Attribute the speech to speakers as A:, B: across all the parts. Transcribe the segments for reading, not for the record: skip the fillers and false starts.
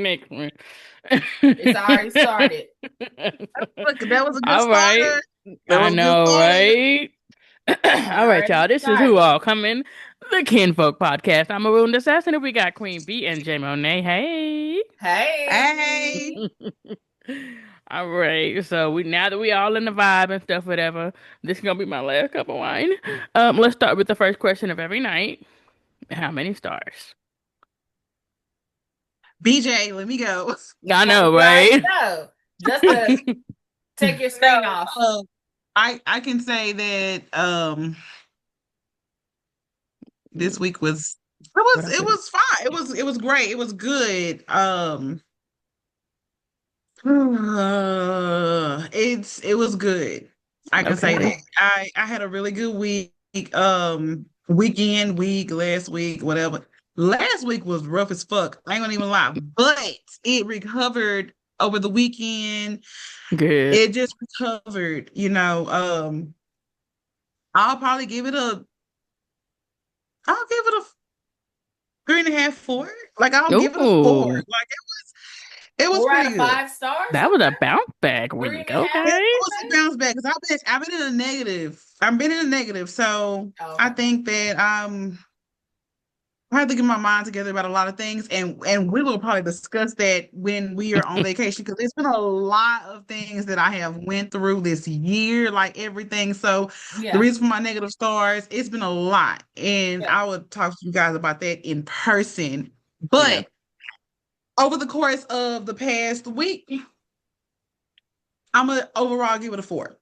A: next one.
B: It's already started.
C: Look, that was a good
A: All right.
C: starter. That
A: I
C: was a good
A: know,
C: starter.
A: right? All right,
B: Already
A: y'all. This is Who
B: started.
A: All Coming, the Kinfolk Podcast. I'm a Maroon Assassin, and we got Queen B and J Monet. Hey.
C: Hey,
B: Hey.
A: All right. So we now that we all in the vibe and stuff, whatever. This is gonna be my last cup of wine. Let's start with the first question of every night. How many stars?
C: BJ, let me go.
A: I
B: Oh,
A: know,
B: you already
A: right?
B: know. Just to take your
C: No,
B: screen off.
C: I can say that this week was
A: What I
C: it
A: do?
C: was fine. It was great. It was good. It was good. I can say
A: Okay.
C: that. I had a really good week. Week last week, whatever. Last week was rough as fuck. I ain't gonna even lie, but it recovered over the weekend.
A: Good.
C: It just recovered. I'll probably give it a. I'll give it a 3.5, 4. Like I'll give it a 4.
A: Ooh,
C: Like it was
B: Four out
C: pretty
B: of
C: good.
B: five stars.
A: that was a
B: Okay.
A: bounce back
B: Three
A: week.
B: and a half.
C: Yeah, it
A: Okay.
C: was a bounce back because I've been in a negative. I've been in a negative. So
B: Oh,
C: I
B: okay.
C: think that I have to get my mind together about a lot of things, and we will probably discuss that when we are on vacation because there's been a lot of things that I have went through this year, like everything. So the
B: Yeah.
C: reason for my negative stars, it's been a lot, and
B: Yeah.
C: I would talk to you guys about that in person.
A: Yeah.
C: But over the course of the past week, I'm gonna overall give it a 4.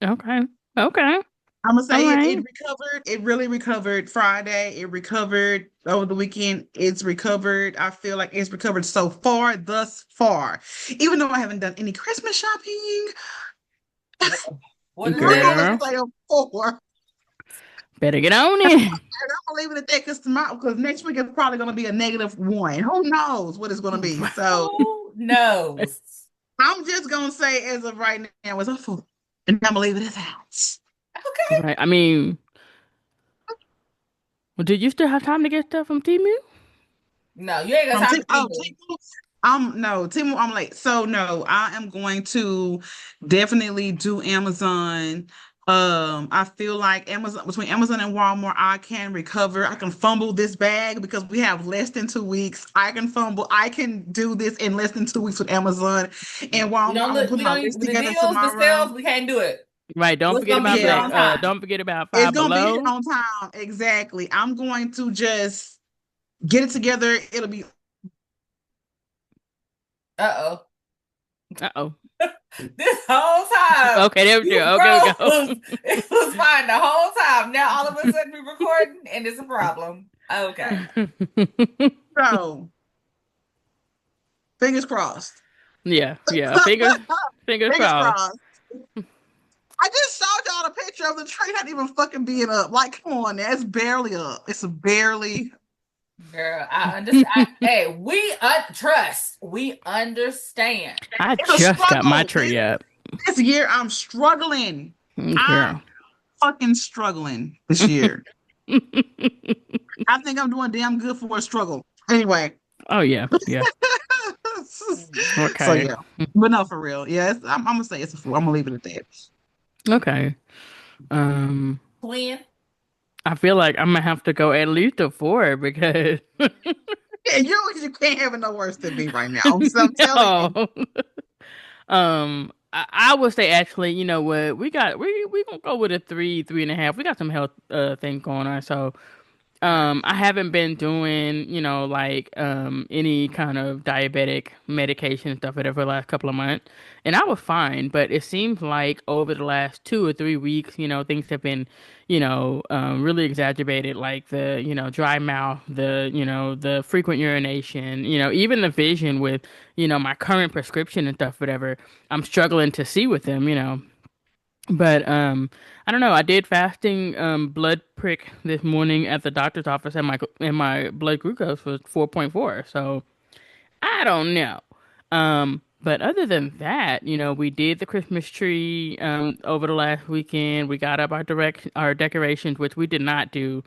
A: Okay. Okay.
C: I'm gonna
A: All
C: say it
A: right.
C: recovered. It really recovered Friday. It recovered over the weekend. It's recovered. I feel like it's recovered so far, thus far. Even though I haven't done any Christmas shopping,
B: What is
C: I'm
B: that?
C: gonna
A: Girl,
C: say a 4.
A: better get on
C: And
A: it.
C: I'm gonna leave it at that because next week is probably gonna be a -1. Who knows what it's gonna be? So
B: Who knows?
C: I'm just gonna say as of right now, it's a 4. And I'm gonna leave it at that.
B: Okay.
A: Right. I mean, well, did you still have time to get stuff from Temu?
B: No, you ain't got
C: From
B: time
C: Tim,
B: for
C: oh,
B: people.
C: Timu, no, Timu, I'm late. So no, I am going to definitely do Amazon. I feel like Amazon between Amazon and Walmart, I can recover. I can fumble this bag because we have less than 2 weeks. I can fumble. I can do this in less than 2 weeks with Amazon and
B: You
C: Walmart.
B: don't
C: I'm gonna
B: look.
C: put
B: We
C: my
B: don't
C: list
B: the
C: together
B: deals, the
C: tomorrow.
B: sales. We can't do it.
A: Right. Don't
B: What's
A: forget
B: gonna be
A: about
B: here
C: Yeah,
A: Black.
B: on time?
A: Don't forget about
C: it's
A: Five
C: gonna be here
A: Below.
C: on time. Exactly. I'm going to just get it together. It'll be
B: Uh-oh.
A: Uh-oh.
B: This whole time
A: Okay, there we
B: you
A: go. Okay, we
B: froze.
A: go.
B: It was fine the whole time. Now all of a sudden we're recording and it's a problem. Okay.
C: so. Fingers crossed.
A: Yeah, yeah. Fingers
C: Fingers
A: crossed.
C: crossed. I just showed y'all a picture of the tree not even fucking being up. Like, come on, now. It's barely up. It's barely.
B: Girl, I understand. Hey, we trust. We understand.
A: I
C: It's a
A: just got my
C: struggle.
A: tree up.
C: This year, I'm struggling. I'm
A: Girl.
C: fucking struggling this year. I think I'm doing damn good for a struggle. Anyway.
A: Oh yeah, yeah.
C: So
A: Okay.
C: yeah, but no, for real. Yeah, I'm gonna say it's a 4. I'm gonna leave it at that.
A: Okay. Um,
B: Twin.
A: I feel like I'm gonna have to go at least a 4 because
C: Yeah, you can't have it no worse than me right now. So I'm telling you.
A: no. I would say actually, you know what? We gonna go with a 3.5. We got some health thing going on, so I haven't been doing, like any kind of diabetic medication and stuff like that for the last couple of months, and I was fine. But it seems like over the last 2 or 3 weeks, things have been, really exacerbated, like the, dry mouth, the frequent urination, even the vision with, my current prescription and stuff, whatever. I'm struggling to see with them. But I don't know. I did fasting blood prick this morning at the doctor's office, and my blood glucose was 4.4. So I don't know. But other than that, we did the Christmas tree over the last weekend. We got up our decorations, which we did not do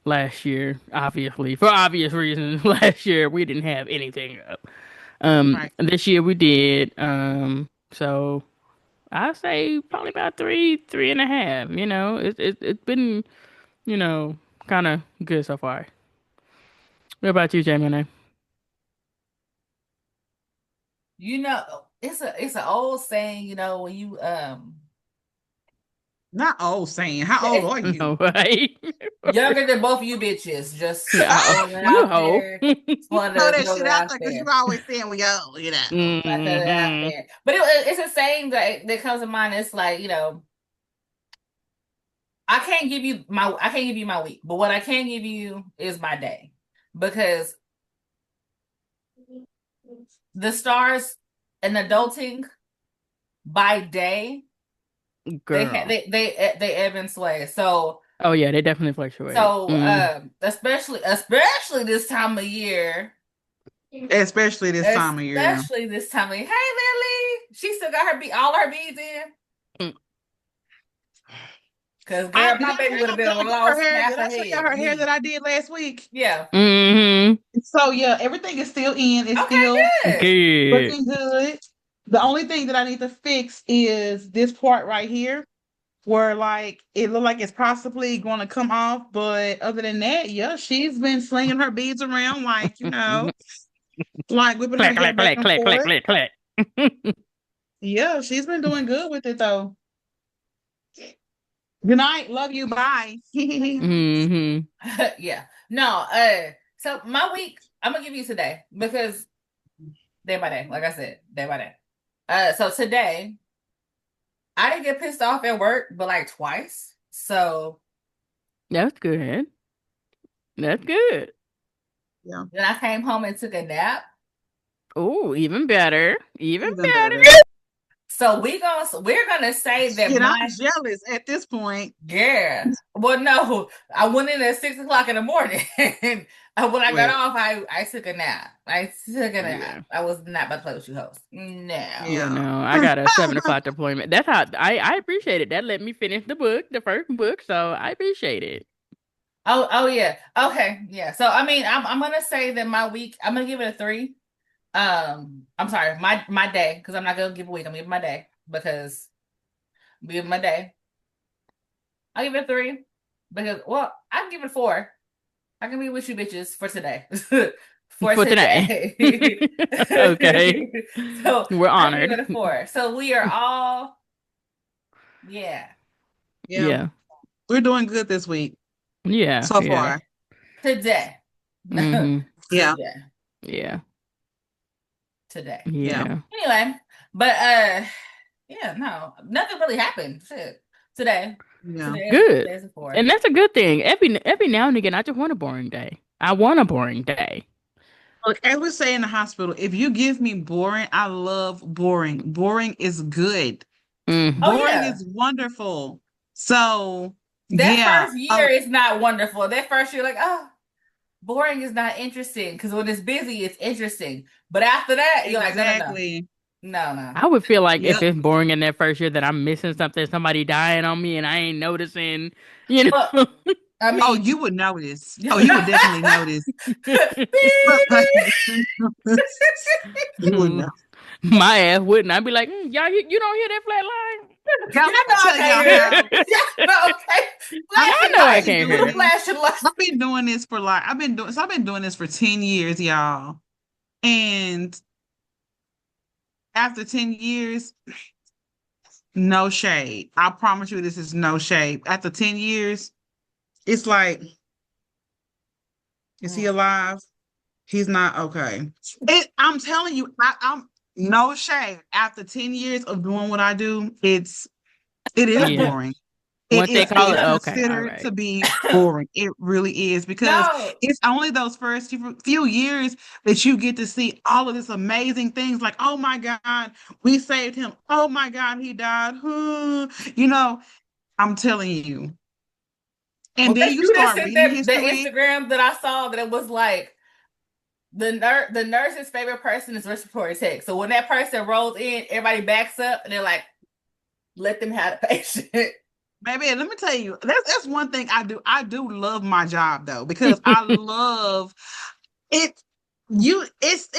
A: last year, obviously for obvious reasons. Last year we didn't have anything up.
C: Right.
A: This year we did. So I say probably about three and a half. It's been kind of good so far. What about you, Jamie?
B: It's an old saying, when you
C: Not old saying. How old are you?
A: No way.
B: younger than both of you bitches, just
A: Oh,
B: throwing it
A: you
B: out
A: hoe.
B: there. Just wanted
C: Throw
B: to
C: that
B: throw
C: shit
B: it
C: out
B: out
C: there because you
B: there.
C: always saying we old.
B: I throw it out
A: Hmm.
B: there. But it's a saying that comes to mind. It's like, I can't give you my week, but what I can give you is my day. Because the stars and adulting by day,
A: Girl.
B: they ebb and sway. So
A: Oh yeah, they definitely fluctuate.
B: especially this time of year.
C: Especially this time of year.
B: Especially this time of year. Hey Lily. She still got all her beads in.
A: Mm.
B: Cause girl,
C: Did
B: my baby would have
C: did
B: been
C: I give her
B: lost
C: hair?
B: half
C: Did
B: her
C: I show y'all
B: head.
C: her hair that I did last week?
B: Yeah.
A: Hmm.
C: So yeah, everything is still in. It's
B: Okay,
C: still
B: good.
A: Good.
C: looking good. The only thing that I need to fix is this part right here, where like it look like it's possibly going to come off. But other than that, yeah, she's been slinging her beads around like like whipping her
A: Clack,
C: hair
A: clack,
C: back
A: clack,
C: and
A: clack, clack,
C: forth.
A: clack, clack.
C: Yeah, she's been doing good with it though. Good night. Love you. Bye.
A: Hmm.
B: Yeah. No, so my week, I'm gonna give you today because day by day, like I said, day by day. So today, I didn't get pissed off at work, but like twice. So
A: That's good. That's good.
C: Yeah,
B: then I came home and took a nap.
A: Oh, even better. Even
C: even
A: better.
C: better.
B: So we're gonna say that
C: Shit, I'm
B: my
C: jealous at this point.
B: yeah. Well, no, I went in at 6 o'clock in the morning. And when I got
C: Well,
B: off, I took a nap. I took a nap.
A: Yeah.
B: I was not about to play with you, host.
A: Yeah,
B: No.
C: yeah.
A: no, I got a 7 o'clock deployment. That's how I appreciate it. That let me finish the first book, so I appreciate it.
B: Oh yeah. Okay. Yeah. So I mean, I'm gonna say that my week, I'm gonna give it a 3. I'm sorry, my day, because I'm not gonna give a week. I'm gonna give my day because I'm giving my day. I'll give it a 3 because I can give it 4. I can be with you bitches for today. For
A: For today.
B: today.
A: Okay.
B: So
A: We're
B: I can give
A: honored.
B: it a 4. So we are all, yeah.
C: Yeah,
A: Yeah.
C: we're doing good this week
A: Yeah.
C: so
A: Yeah.
C: far.
B: Today.
A: Hmm.
C: Yeah,
B: Today.
A: Yeah.
B: Today.
C: yeah,
A: Yeah.
B: Anyway, but yeah, no, nothing really happened. Shit. Today.
C: yeah.
A: Good.
B: Today's a 4.
A: And that's a good thing. Every now and again, I just want a boring day. I want a boring day.
C: Look, as we say in the hospital, if you give me boring, I love boring. Boring is good.
B: Oh
A: Hmm.
C: Boring
B: yeah.
C: is wonderful. So,
B: That
C: yeah.
B: first year is not wonderful. That first year, like, oh, boring is not interesting because when it's busy, it's interesting. But after that, you're like, no, no, no,
C: Exactly.
B: no, no.
A: I would feel like if
C: Yep.
A: it's boring in that first year that I'm missing something, somebody dying on me, and I ain't noticing,
B: Well,
A: know.
B: I
C: Oh,
B: mean,
C: you would notice.
B: beep.
C: Oh, you would definitely notice. You would know.
A: My ass wouldn't. I'd be like, y'all, you don't hear that flat line?
C: Y'all,
B: Y'all
C: let me
B: know I
C: tell
B: can't
C: y'all
B: hear it.
C: how
B: Y'all know, okay.
C: I've
A: Y'all
B: Flashing
A: know I
B: lights.
C: been
A: can't
B: Do
C: doing
A: hear
B: the
A: it.
C: this.
B: flashing lights.
C: I've been doing this for like I've been doing this for 10 years, y'all. And after 10 years, no shade. I promise you this is no shade. After 10 years, it's like, is he
B: Mm.
C: alive? He's not okay. I'm telling you, I'm no shade. After 10 years of doing what I do, it is
A: Yeah.
C: boring.
A: Once they call it,
C: It's
A: okay, all
C: considered
A: right.
C: to be boring. It really is because
B: No.
C: it's only those first few years that you get to see all of this amazing things like, oh my God, we saved him. Oh my God, he died. You know, I'm telling you. And then
B: Was
C: you
B: you that
C: start
B: sent
C: reading
B: that the
C: history.
B: Instagram that I saw that it was like the nurse's favorite person is respiratory tech. So when that person rolls in, everybody backs up and they're like, let them have the patient.
C: Baby, let me tell you, that's one thing I do. I do love my job though, because I love it. it's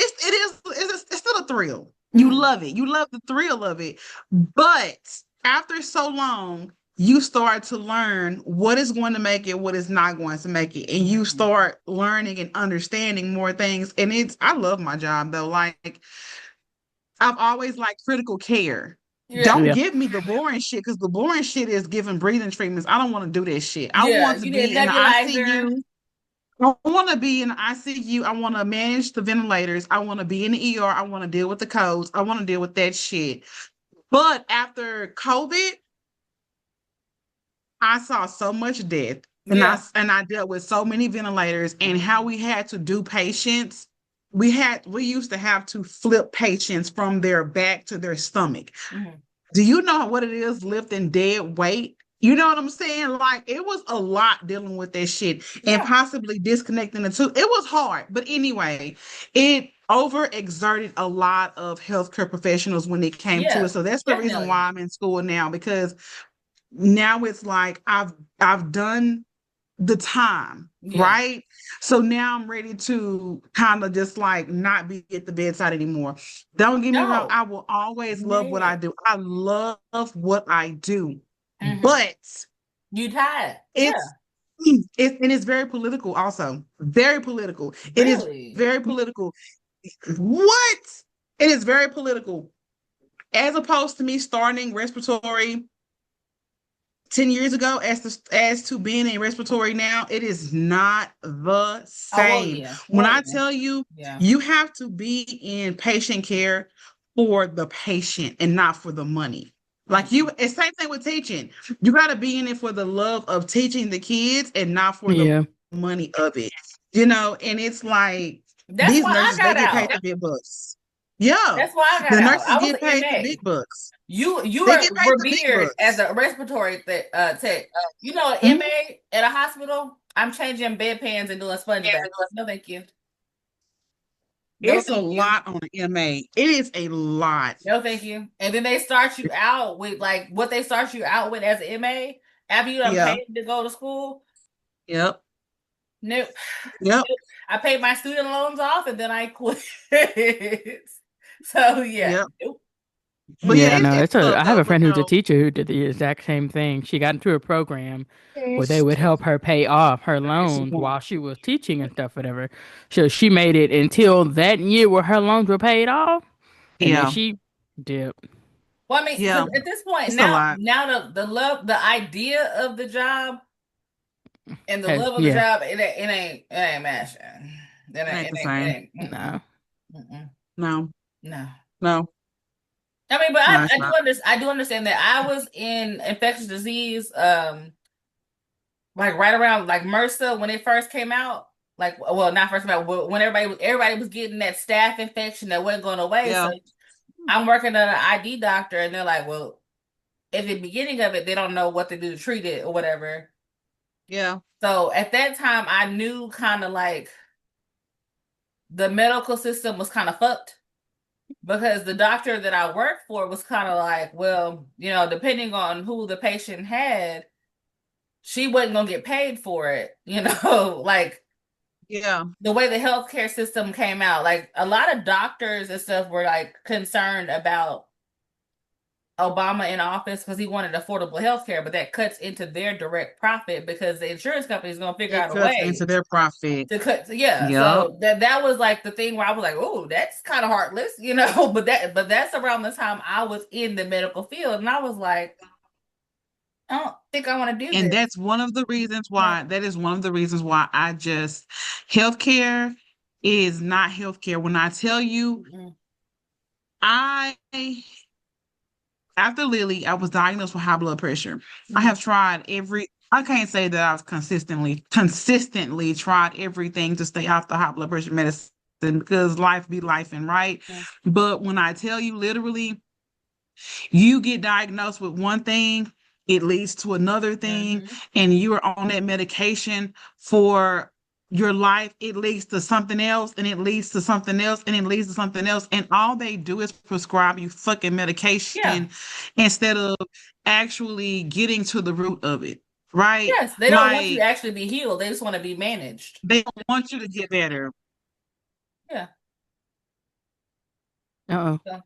C: still a thrill. You
B: Mhm.
C: love it. You love the thrill of it. But after so long, you start to learn what is going to make it, what is not going to make it. And you
B: Mhm.
C: start learning and understanding more things. And I love my job though. Like I've always liked critical care.
B: Yeah.
C: Don't
A: Yeah.
C: give me the boring shit because the boring shit is giving breathing treatments. I don't want to do that shit. I
B: Yeah.
C: want to
B: You need a
C: be in the
B: nebulizer.
C: ICU. I want to be in the ICU. I want to manage the ventilators. I want to be in the ER. I want to deal with the codes. I want to deal with that shit. But after COVID, I saw so much death, and
B: Yeah.
C: I dealt with so many ventilators, and how
B: Mhm.
C: we had to do patients. We used to have to flip patients from their back to their stomach.
B: Mhm.
C: Do you know what it is lifting dead weight? You know what I'm saying? Like it was a lot dealing with that shit and
B: Yeah.
C: possibly disconnecting the two. It was hard, but anyway, it overexerted a lot of healthcare professionals when it came to it.
B: Yeah.
C: So that's the reason
B: Definitely.
C: why I'm in school now, because now it's like I've done the time,
B: Yeah.
C: right? So now I'm ready to kind of just like not be at the bedside anymore. Don't get me wrong,
B: No.
C: I will always love what
B: Yeah.
C: I do. I love what I do,
B: Mhm.
C: but
B: You tired?
C: it's
B: Yeah.
C: and it's very political also. Very political. It is
B: Really?
C: very political. What? It is very political. As opposed to me starting respiratory 10 years ago as to being in respiratory now, it is not the
B: Oh, well,
C: same.
B: yeah.
C: When
B: Well,
C: I
B: yeah.
C: tell you,
B: Yeah.
C: you have to be in patient care for the patient and not for the money. Like
B: Mhm.
C: it's same thing with teaching. You got to be in it for the love of teaching the kids and not for the
A: Yeah.
C: money of it. You know, and it's like
B: That's
C: these
B: why I
C: nurses, they
B: got
C: get paid
B: out.
C: the big bucks. Yeah.
B: That's why I got
C: The
B: out.
C: nurses
B: I was
C: get
B: an
C: paid the
B: MA.
C: big bucks.
B: You
C: They
B: are
C: get paid the big
B: revered as
C: bucks.
B: a respiratory tech. You know, an
C: Mhm.
B: MA at a hospital. I'm changing bedpans and doing sponge baths. No, thank you. No,
C: It's a
B: thank you.
C: lot on an MA. It is a lot.
B: No, thank you. And then they start you out with like what they start you out with as an MA after you done
C: Yeah.
B: paid to go to school.
C: Yep.
B: Nope.
C: Yep.
B: Nope. I paid my student loans off and then I quit. So yeah.
C: Yep.
B: Nope.
C: But yeah,
A: Yeah,
B: Mm-mm.
A: no,
C: it's
A: it's a. I have
C: up.
A: a
C: But
A: friend who's a
C: no.
A: teacher who did the exact same thing. She got into a program where they
C: Yes.
A: would help her pay off her loans while she was teaching and stuff, whatever. So she made it until that year where her loans were paid off, and then
C: Yeah.
A: she dipped.
B: Well, I mean, because
C: Yeah.
B: at this point
C: It's a
B: now,
C: lot.
B: the love, the idea of the job and the
A: Has
B: love of the
A: yeah,
B: job, it ain't matching.
C: It ain't the same.
B: Mm-mm,
A: no,
B: mm-mm,
C: No.
B: no.
C: No.
B: I mean, but
C: No, it's not.
B: I do understand that I was in infectious disease, like right around like MRSA when it first came out. Like, well, not first came out, but when everybody was getting that staph infection that wasn't going away. So
C: Yeah.
B: I'm working at an ID doctor, and they're like, well, at the beginning of it, they don't know what to do to treat it or whatever.
C: Yeah.
B: So at that time, I knew kind of like the medical system was kind of fucked because the doctor that I worked for was kind of like, well, you know, depending on who the patient had, she wasn't gonna get paid for it, you know, like
C: Yeah.
B: the way the healthcare system came out, like a lot of doctors and stuff were like concerned about Obama in office because he wanted affordable health care, but that cuts into their direct profit because the insurance company is going to figure
C: It
B: out a
C: cuts into
B: way
C: their profit.
B: to cut. Yeah,
C: Yep.
B: so that was like the thing where I was like, oh, that's kind of heartless, you know. But that's around the time I was in the medical field, and I was like, I don't think I want to do
C: And
B: this.
C: that's one of the reasons
B: No.
C: why, that is one of the reasons why healthcare is not healthcare. When I tell you,
B: Mm-mm.
C: I, after Lily, I was diagnosed with high blood pressure. I
B: Mm-hmm.
C: have tried I can't say that I've consistently tried everything to stay off the high blood pressure medicine because life be life and right. But when I tell you literally, you get diagnosed with one thing, it leads to another thing,
B: Mm-hmm.
C: and you are on that medication for your life, it leads to something else, and it leads to something else, and it leads to something else. And all they do is prescribe you fucking
B: Yeah.
C: medication instead of actually getting to the root of it, right?
B: Yes, they don't want you to
C: Like
B: actually be healed. They just want to be managed.
C: they want you to get better.
B: Yeah.
A: Uh-oh.
B: So,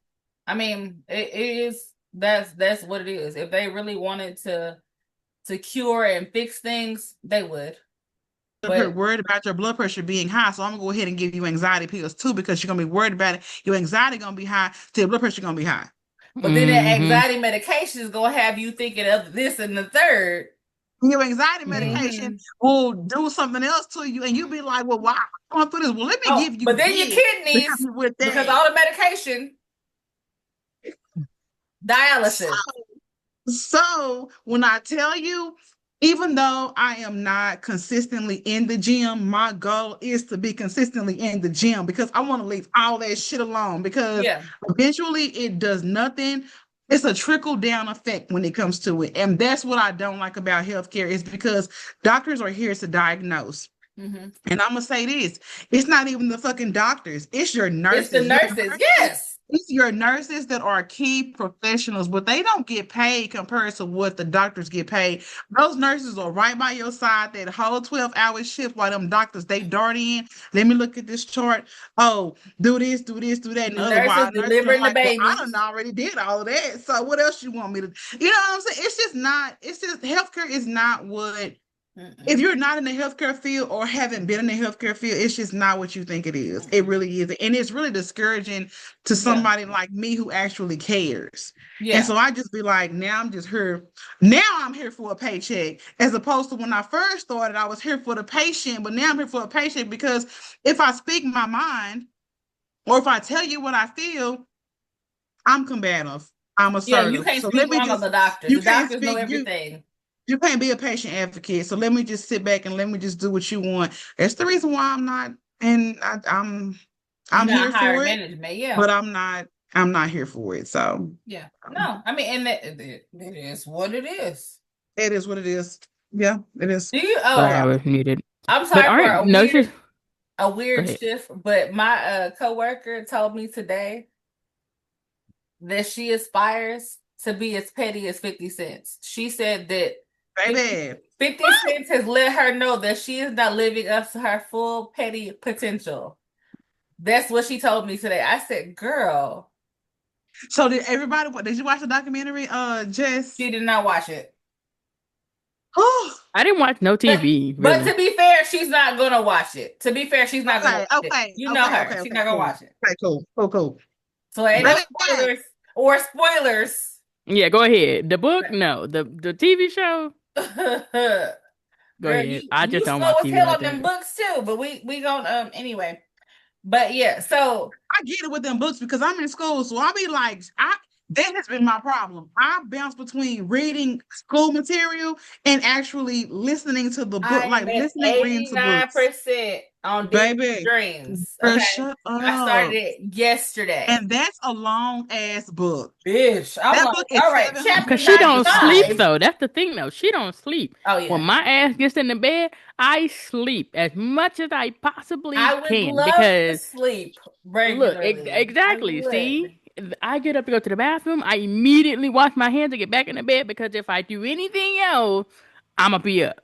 B: I mean, it is that's what it is. If they really wanted to cure and fix things, they would. But
C: Worried about your blood pressure being high, so I'm gonna go ahead and give you anxiety pills too because you're gonna be worried about it. Your anxiety gonna be high, so your blood pressure gonna be high.
B: but then that
A: Mm-hmm.
B: anxiety medication is gonna have you thinking of this and the third.
C: Your anxiety medication
B: Hmm.
C: will do something else to you, and you'll be like, "Well, why am I going through this? Well, let me
B: Oh,
C: give you
B: but then your
C: this to help
B: kidneys,
C: you with
B: because
C: that."
B: all the medication, dialysis.
C: So when I tell you, even though I am not consistently in the gym, my goal is to be consistently in the gym because I want to leave all that shit alone because
B: Yeah.
C: eventually it does nothing. It's a trickle down effect when it comes to it. And that's what I don't like about healthcare is because doctors are here to diagnose.
B: Hmm.
C: And I'm gonna say this: it's not even the fucking doctors; it's your
B: It's the
C: nurses. Your
B: nurses.
C: nurses,
B: Yes.
C: it's your nurses that are key professionals, but they don't get paid compared to what the doctors get paid. Those nurses are right by your side that whole 12-hour shift while them doctors they dart in. Let me look at this chart. Oh, do this, do this, do that. And
B: The
C: the other
B: nurses
C: while nurses are
B: delivering the
C: like, well, I done
B: babies.
C: already did all of that. So what else you want me to? You know what I'm saying? It's just not. It's just healthcare is not what if
B: Mm-mm.
C: you're not in the healthcare field or haven't been in the healthcare field, it's just not what you think it is. It
B: Mm-mm.
C: really is. And it's really discouraging to
B: Yeah.
C: somebody like me who actually cares. And
B: Yeah.
C: so I just be like, now I'm just here. Now I'm here for a paycheck. As opposed to when I first started, I was here for the patient, but now I'm here for a paycheck because if I speak my mind or if I tell you what I feel, I'm combative. I'm
B: Yeah. You
C: assertive.
B: can't
C: So
B: speak
C: let me
B: wrong of
C: just
B: the doctors.
C: you
B: The
C: can't
B: doctors know
C: speak you
B: everything.
C: you can't be a patient advocate. So let me just sit back and let me just do what you want. That's the reason why I'm not, and
B: You're
C: I'm
B: not
C: here
B: higher
C: for it,
B: management. Yeah.
C: but I'm not here for it. So
B: Yeah.
C: um,
B: No, I mean, and it is what it is.
C: it is what it is. Yeah, it is.
B: Do you?
A: Sorry, I
B: Oh,
A: was muted.
B: I'm
A: But
B: sorry for
A: aren't nurses?
B: a
A: Go
B: weird
A: ahead.
B: shift, but my coworker told me today that she aspires to be as petty as 50 cents. She said that 50,
C: Baby.
B: 50 cents has let her know that she is not living up to her full petty potential. That's what she told me today. I said, girl,
C: So did everybody, what, did you watch the documentary? Jess?
B: she did not watch it.
C: Oh,
A: I didn't watch no
B: But
A: TV,
B: but
A: really.
B: to be fair, she's not gonna watch it. To be fair, she's not gonna
C: okay,
B: watch it.
C: okay,
B: You know
C: okay,
B: her.
C: okay,
B: She's
C: okay,
B: not gonna
C: cool.
B: watch it.
C: Okay, cool, cool, cool.
B: So ain't no
C: Baby,
B: spoilers or spoilers.
A: Yeah, go ahead. The book? No. The TV show? Go
B: Girl,
A: ahead. I just
B: you
A: don't
B: slow
A: watch
B: as
A: TV
B: hell
A: like
B: on them
A: that.
B: books too, but we gonna anyway. But yeah, so
C: I get it with them books because I'm in school, so I'll be like, I that has been my problem. I bounce between reading school material and actually listening to the book,
B: I
C: like
B: am at
C: listening, reading to books.
B: 89% on Disney
C: Baby,
B: Dreams.
C: girl,
B: Okay.
C: shut
B: I started
C: up.
B: it yesterday.
C: And that's a long ass book.
B: Bitch. I'm
C: That
B: like,
C: book is
B: all right,
C: 700
A: Cause
B: chapter
A: she don't
C: pages.
A: sleep
B: 95.
A: though. That's the thing though. She don't sleep.
B: Oh
A: When
B: yeah.
A: my ass gets in the bed, I sleep as much as I possibly
B: I would
A: can
B: love to
A: because
B: sleep
A: look,
B: regularly. I
A: exactly.
B: would.
A: See, I get up to go to the bathroom. I immediately wash my hands and get back in the bed because if I do anything else, I'ma be up.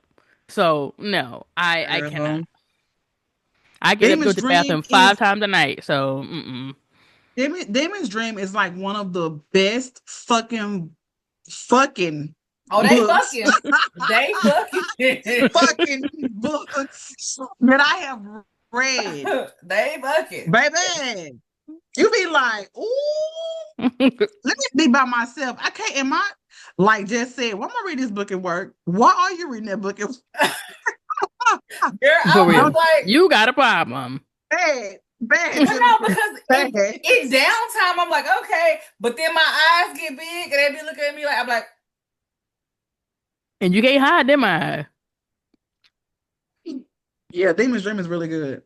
A: So no, I cannot.
C: Girl.
A: I get up to go
C: Damon's
A: to the
C: Dream
A: bathroom five
C: is
A: times a night. So mm-mm.
C: Damon's Dream is like one of the best fucking
B: Oh, they
C: books.
B: fucking. They fucking.
C: Fucking books that I have read.
B: They fucking.
C: Baby, you be like, ooh, let me be by myself. I can't, am I, like Jess said, well, I'm gonna read this book at work. Why are you reading that book? It was
B: Girl,
A: For
B: I was
A: real,
B: like,
A: you got a problem.
C: bad, bad,
B: but no,
C: Jennifer.
B: because
C: Bad.
B: in downtime, I'm like, okay, but then my eyes get big and they be looking at me like, I'm like,
A: And you can't hide them eyes.
C: Yeah, Damon's Dream is really good.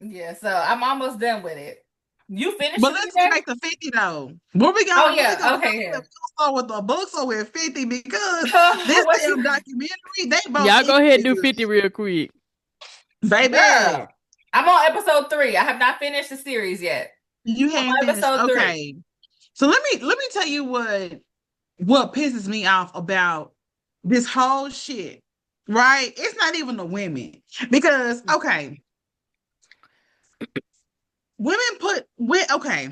B: yeah. So I'm almost done with it. You finished
C: But
B: it
C: let's get
B: today?
C: back to 50 though.
B: Oh
C: Where we
B: yeah.
C: going?
B: Okay.
C: We
B: Yeah.
C: gonna start with the books or with 50 because this
B: What
C: damn
B: you,
C: documentary, they both
A: Y'all go ahead and do
C: is
A: 50 real quick.
C: baby.
B: girl? I'm on episode 3. I have not finished the series yet.
C: You
B: I'm
C: haven't
B: on
C: finished.
B: episode 3.
C: Okay. So let me tell you what pisses me off about this whole shit. Right? It's not even the women. Because okay, Women put with okay,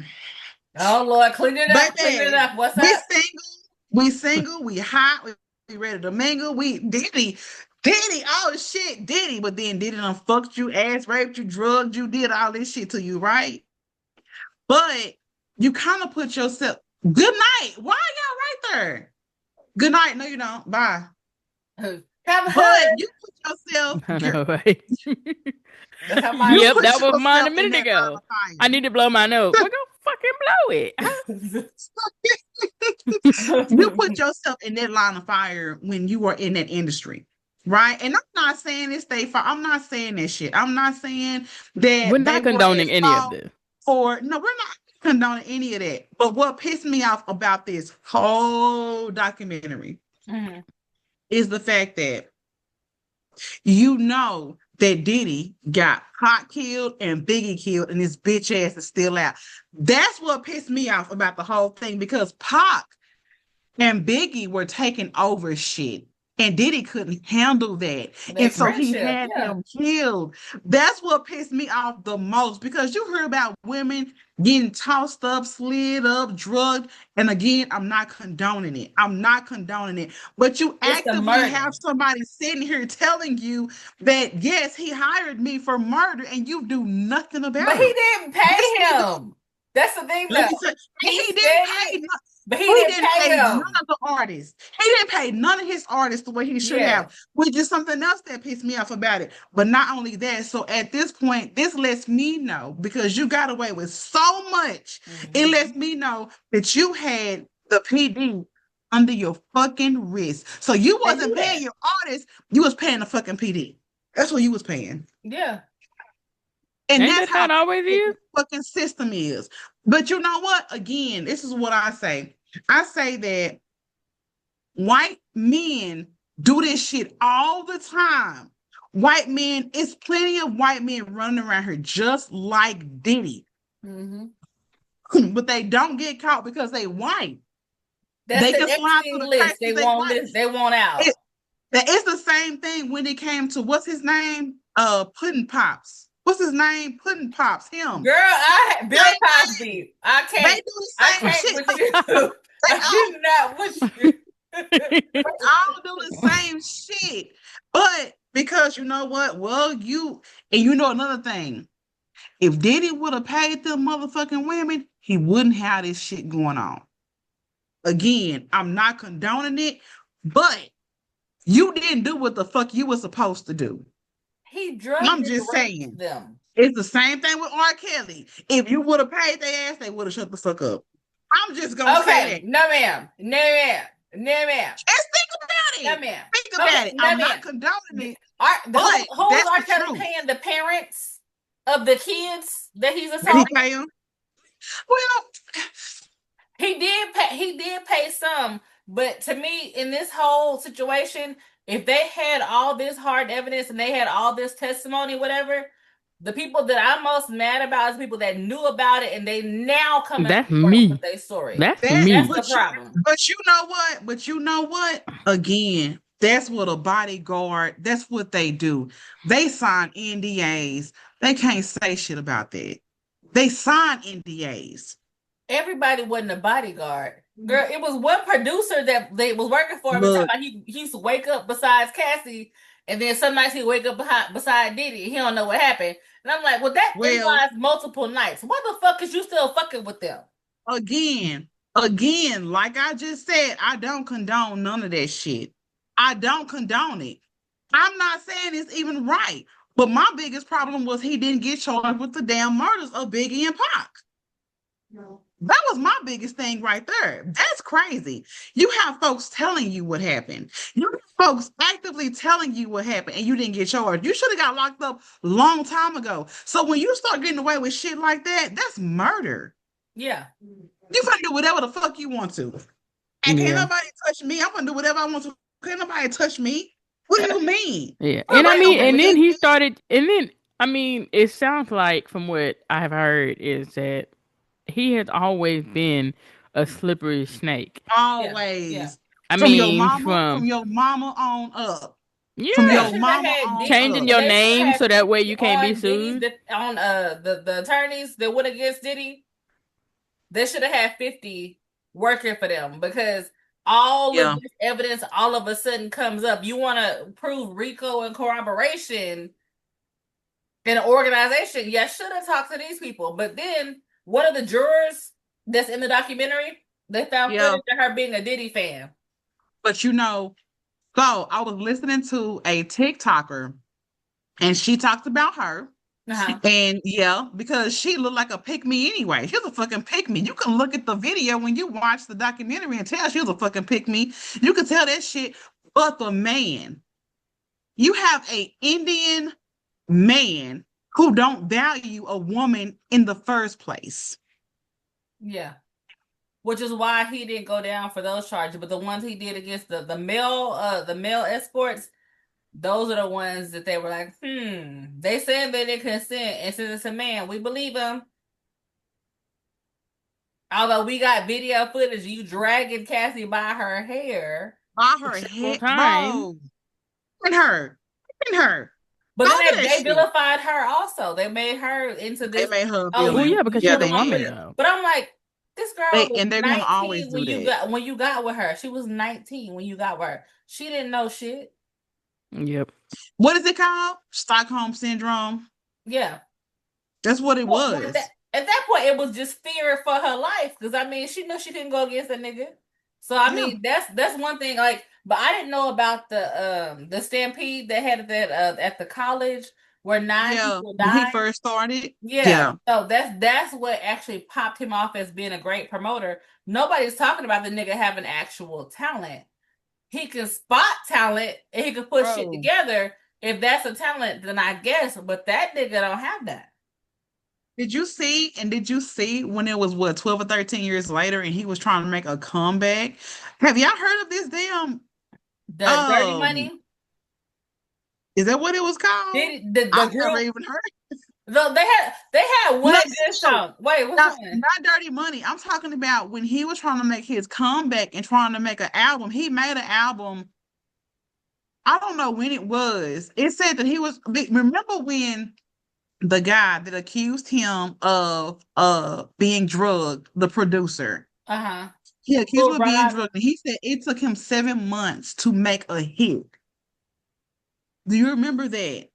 B: Oh Lord, clean it up, clean it
C: baby.
B: up. What's
C: We
B: up?
C: single, we single, we hot, we ready to mingle. We Diddy, oh shit, Diddy. But then Diddy done fucked you, ass raped you, drugged you, did all this shit to you, right? But you kind of put yourself. Good night. Why y'all right there? Good night. No, you don't. Bye.
B: Have a
C: But
B: hood.
C: you put yourself,
A: I know, right?
B: Have my
C: you
A: Yep,
C: put
A: that was mine a
C: yourself in
A: minute
C: that line
A: ago.
C: of
A: I
C: fire.
A: need to blow my nose. Well, go fucking blow it.
C: You put yourself in that line of fire when you are in that industry, right? And I'm not saying this they fire. I'm not saying that shit. I'm not saying
A: We're
C: that they
A: not
C: were at
A: condoning any of
C: fault
A: this.
C: for. No, we're not condoning any of that. But what pissed me off about this whole documentary
B: Mhm.
C: is the fact that you know that Diddy got Pac killed and Biggie killed, and his bitch ass is still out. That's what pissed me off about the whole thing because Pac and Biggie were taking over shit. And Diddy couldn't handle that.
B: They
C: And so he
B: friendship,
C: had
B: yeah.
C: them killed. That's what pissed me off the most because you heard about women getting tossed up, slid up, drugged. And again, I'm not condoning it. I'm not condoning it. But you
B: It's the
C: actively
B: murder.
C: have somebody sitting here telling you that, yes, he hired me for murder and you do nothing
B: But
C: about
B: he
C: it.
B: didn't
C: This
B: pay
C: nigga,
B: him. That's the thing,
C: let
B: though.
C: me say,
B: He
C: he didn't
B: said
C: pay.
B: it, but he
C: He
B: didn't
C: didn't
B: pay
C: pay none
B: him.
C: of the artists. He didn't pay none of his artists the way he should
B: Yeah.
C: have, which is something else that pissed me off about it. But not only that, so at this point, this lets me know because you got away with so much. It lets
B: Mhm.
C: me know that you had the PD under your fucking wrist. So you
B: They do
C: wasn't paying
B: that.
C: your artists, you was paying the fucking PD. That's what you was paying.
B: Yeah.
C: And
A: Ain't
C: that's
A: that
C: how
A: how it always
C: bad
A: is?
C: the fucking system is. But you know what? Again, this is what I say. I say that white men do this shit all the time. White men, it's plenty of white men running around here just like Diddy,
B: Hmm.
C: but they don't get caught because they white.
B: That's
C: They
B: the
C: can slide through
B: Epstein
C: the
B: list.
C: cracks
B: They
C: because they
B: won't
C: white.
B: list. They want out.
C: It, it's the same thing when it came to what's his name? Pudding Pops. What's his name? Pudding Pops. Him.
B: Girl, Bill
C: Same thing.
B: Cosby.
C: They do the
B: I
C: same
B: can't
C: shit.
B: with you.
C: They
B: I
C: all
B: cannot with you.
C: all do the same shit. But because you know what? Well, you know another thing. If Diddy would have paid them motherfucking women, he wouldn't have this shit going on. Again, I'm not condoning it, but you didn't do what the fuck you were supposed to do.
B: He drugged
C: I'm
B: and
C: just
B: raped
C: saying.
B: them.
C: It's the same thing with R. Kelly. If you would have paid their ass, they would have shut the fuck up. I'm just gonna say
B: Okay,
C: that.
B: no ma'am, no ma'am, no ma'am,
C: Just think about
B: no
C: it.
B: ma'am.
C: Think
B: Okay,
C: about it.
B: no
C: I'm not
B: ma'am.
C: condoning
B: The,
C: it,
B: who
C: but
B: who is
C: that's
B: R.
C: the
B: Kelly
C: truth.
B: paying the parents of the kids that he's
C: Did he
B: assaulting?
C: pay him? Well,
B: He did pay some, but to me, in this whole situation, if they had all this hard evidence and they had all this testimony, whatever, the people that I'm most mad about is people that knew about it and they now coming
A: That's
B: forward with
A: me.
B: their story.
A: That's
C: that,
B: That's
A: me.
B: the problem.
C: but you know what? But you know what? Again, that's what a bodyguard, that's what they do. They sign NDAs. They can't say shit about that. They sign NDAs.
B: Everybody wasn't a bodyguard. Girl, it was one producer that they was working for him and talking
C: Look,
B: about he used to wake up besides Cassie, and then some nights he wake up beside Diddy. He don't know what happened. And I'm like, well, that
C: well,
B: implies multiple nights. Why the fuck is you still fucking with them?
C: again, again, like I just said, I don't condone none of that shit. I don't condone it. I'm not saying it's even right. But my biggest problem was he didn't get charged with the damn murders of Biggie and Pac. That was my biggest thing right there. That's crazy. You have folks telling you what happened. You have folks actively telling you what happened and you didn't get charged. You should have got locked up long time ago. So when you start getting away with shit like that, that's murder.
B: Yeah.
C: You can do whatever the fuck you want to. And can't
A: Yeah.
C: nobody touch me. I'm gonna do whatever I want to. Can't nobody touch me. What do you mean?
A: Yeah. And I
C: Nobody
A: mean,
C: gonna
A: and
C: bully
A: then he
C: me.
A: started, and then, I mean, it sounds like from what I have heard is that he has always been a slippery snake.
B: Yeah. Yeah.
C: Always.
A: I mean,
C: From your mama on up. from
B: They
C: your
A: Yeah.
B: should have
C: mama
B: had
C: on
A: Changing
B: Diddy.
C: up.
A: your
B: They should
A: name
B: have
A: so
B: had
A: that way
B: 50
A: you can't be
B: on Diddy's
A: sued.
B: on the attorneys that went against Diddy. They should have had 50 working for them because all of
C: Yeah.
B: this evidence all of a sudden comes up. You want to prove RICO and corroboration in an organization. You should have talked to these people. But then one of the jurors that's in the documentary, they found
C: Yeah.
B: footage of her being a Diddy fan.
C: But so I was listening to a TikToker and she talked about her.
B: Uh-huh.
C: And yeah, because she looked like a pick me anyway. She was a fucking pick me. You can look at the video when you watch the documentary and tell she was a fucking pick me. You can tell that shit. But the man, you have a Indian man who don't value a woman in the first place.
B: Yeah. Which is why he didn't go down for those charges. But the ones he did against the male escorts, those are the ones that they were like, They said they didn't consent, and since it's a man, we believe him. Although we got video footage, you dragging Cassie by her hair.
C: By her
A: Several
C: head,
A: times.
C: bro. And her. And her.
B: But then
C: All of that
B: they
C: shit.
B: vilified her also. They made her into
C: They
B: this,
C: made her a
B: oh,
A: Well,
C: villain.
A: yeah,
B: you
A: because she
C: Yeah,
A: was a
C: they
B: shouldn't be
A: woman
B: with
C: did.
B: it.
A: though.
B: But I'm like, this girl was
C: And they're gonna always
B: 19
C: do that.
B: when you got with her. She was 19 when you got with her. She didn't know shit.
A: Yep.
C: What is it called? Stockholm syndrome.
B: Yeah.
C: That's what it
B: Well,
C: was.
B: at that point, it was just fear for her life because I mean, she knew she couldn't go against a nigga. So I
C: Yeah.
B: mean, that's one thing. Like, but I didn't know about the stampede they had at the college where nine
C: Yeah.
B: people
C: When he
B: died.
C: first started.
B: Yeah,
C: Yeah.
B: so that's what actually popped him off as being a great promoter. Nobody's talking about the nigga having actual talent. He can spot talent and he can put shit
C: Bro.
B: together. If that's a talent, then I guess. But that nigga don't have that.
C: Did you see when it was what 12 or 13 years later and he was trying to make a comeback? Have y'all heard of this damn
B: The dirty
C: um
B: money.
C: is that what it was called?
B: Did the
C: I've never
B: group?
C: even heard.
B: No, they had
C: No,
B: one good
C: no,
B: song. Wait, which
C: not,
B: one?
C: not Dirty Money. I'm talking about when he was trying to make his comeback and trying to make an album. He made an album. I don't know when it was. It said that he was. Remember when the guy that accused him of being drugged, the producer,
B: Uh-huh.
C: he accused him
B: Lil
C: of being
B: Rob.
C: drugged, and he said it took him 7 months to make a hit. Do you remember that?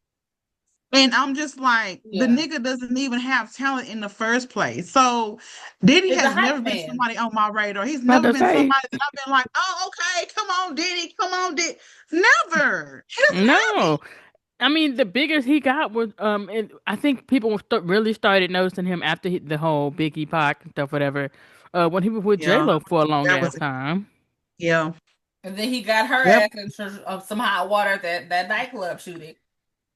C: And I'm just like, the
B: Yeah.
C: nigga doesn't even have talent in the first place. So Diddy
B: It's a
C: has never
B: hype
C: been
B: man.
C: somebody on my radar. He's
A: About
C: never
A: to
C: been
A: say,
C: somebody that I've been like, oh, okay, come on, Diddy, come on, Diddy. Never. He doesn't have it.
A: no. I mean, the biggest he got was and I think people really started noticing him after the whole Biggie Pac and stuff, whatever. When he was with J
C: Yeah,
A: Lo for a long
C: that
A: ass
C: was
A: time.
C: yeah.
B: And then he got her
C: Yep.
B: ass into some hot water at that nightclub shooting.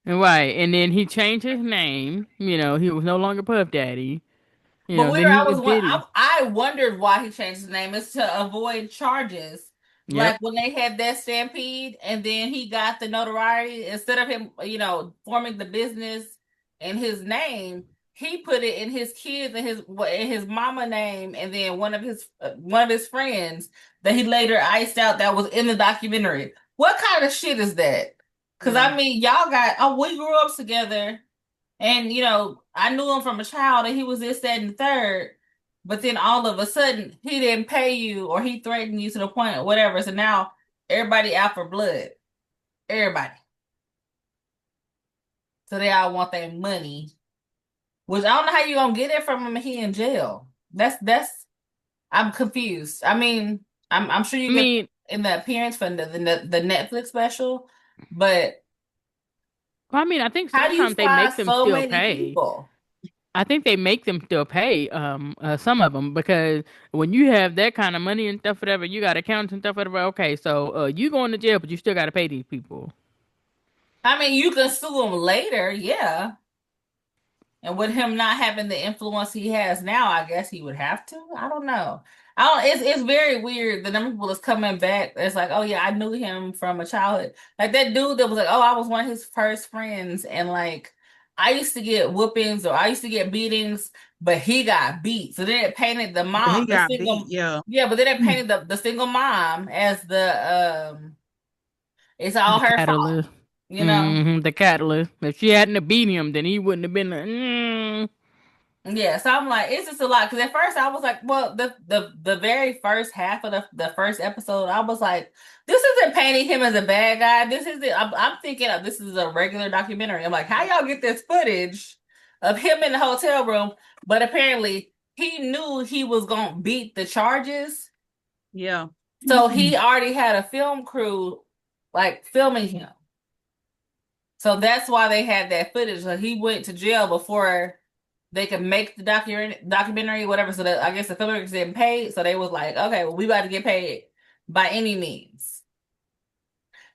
A: Right, and then he changed his name. You know, he was no longer Puff Daddy. You
B: But
A: know, then he
B: I
A: was
B: was
A: Diddy.
B: I wondered why he changed his name. It's to avoid charges. Like
A: Yep.
B: when they had that stampede, and then he got the notoriety instead of him, forming the business in his name, he put it in his kids and his mama name, and then one of his friends that he later iced out that was in the documentary. What kind of shit is that? Because
C: Yeah.
B: I mean, we grew up together. And I knew him from a child and he was this, that, and the third. But then all of a sudden he didn't pay you or he threatened you to the point or whatever. So now everybody out for blood. Everybody. So they all want their money. Which I don't know how you gonna get it from him if he in jail. That's I'm confused. I mean, I'm sure
A: I
B: you get
A: mean,
B: in the appearance for the Netflix special, but
A: I think
B: how do you
A: sometimes they
B: fly
A: make them
B: so
A: still
B: many
A: pay.
B: people?
A: I think they make them still pay some of them because when you have that kind of money and stuff whatever, you got accounts and stuff whatever. Okay, so you going to jail, but you still got to pay these people.
B: I mean, you can sue him later, yeah. And with him not having the influence he has now, I guess he would have to. I don't know. I don't. It's very weird. The number of people that's coming back. It's like, oh yeah, I knew him from a childhood. Like that dude that was like, oh, I was one of his first friends, and like I used to get whoopings or I used to get beatings, but he got beat. So then it painted the
C: But he
B: mom, the
C: got beat.
B: single,
C: Yeah.
B: yeah. But then it
C: Mm.
B: painted the single mom as the it's all
A: The
B: her fault.
A: catalyst.
B: you know?
A: The catalyst. If she hadn't have beat him, then he wouldn't have been.
B: Yeah, so I'm like, it's just a lot. Because at first I was like, well, the very first half of the first episode, I was like, this isn't painting him as a bad guy. This is it. I'm thinking of this is a regular documentary. I'm like, how y'all get this footage of him in the hotel room? But apparently he knew he was gonna beat the charges,
C: Yeah.
B: so he already had a film crew like filming him. So that's why they had that footage. So he went to jail before they could make the documentary, whatever. So that I guess the filmmakers didn't pay. So they was like, okay, well, we about to get paid by any means.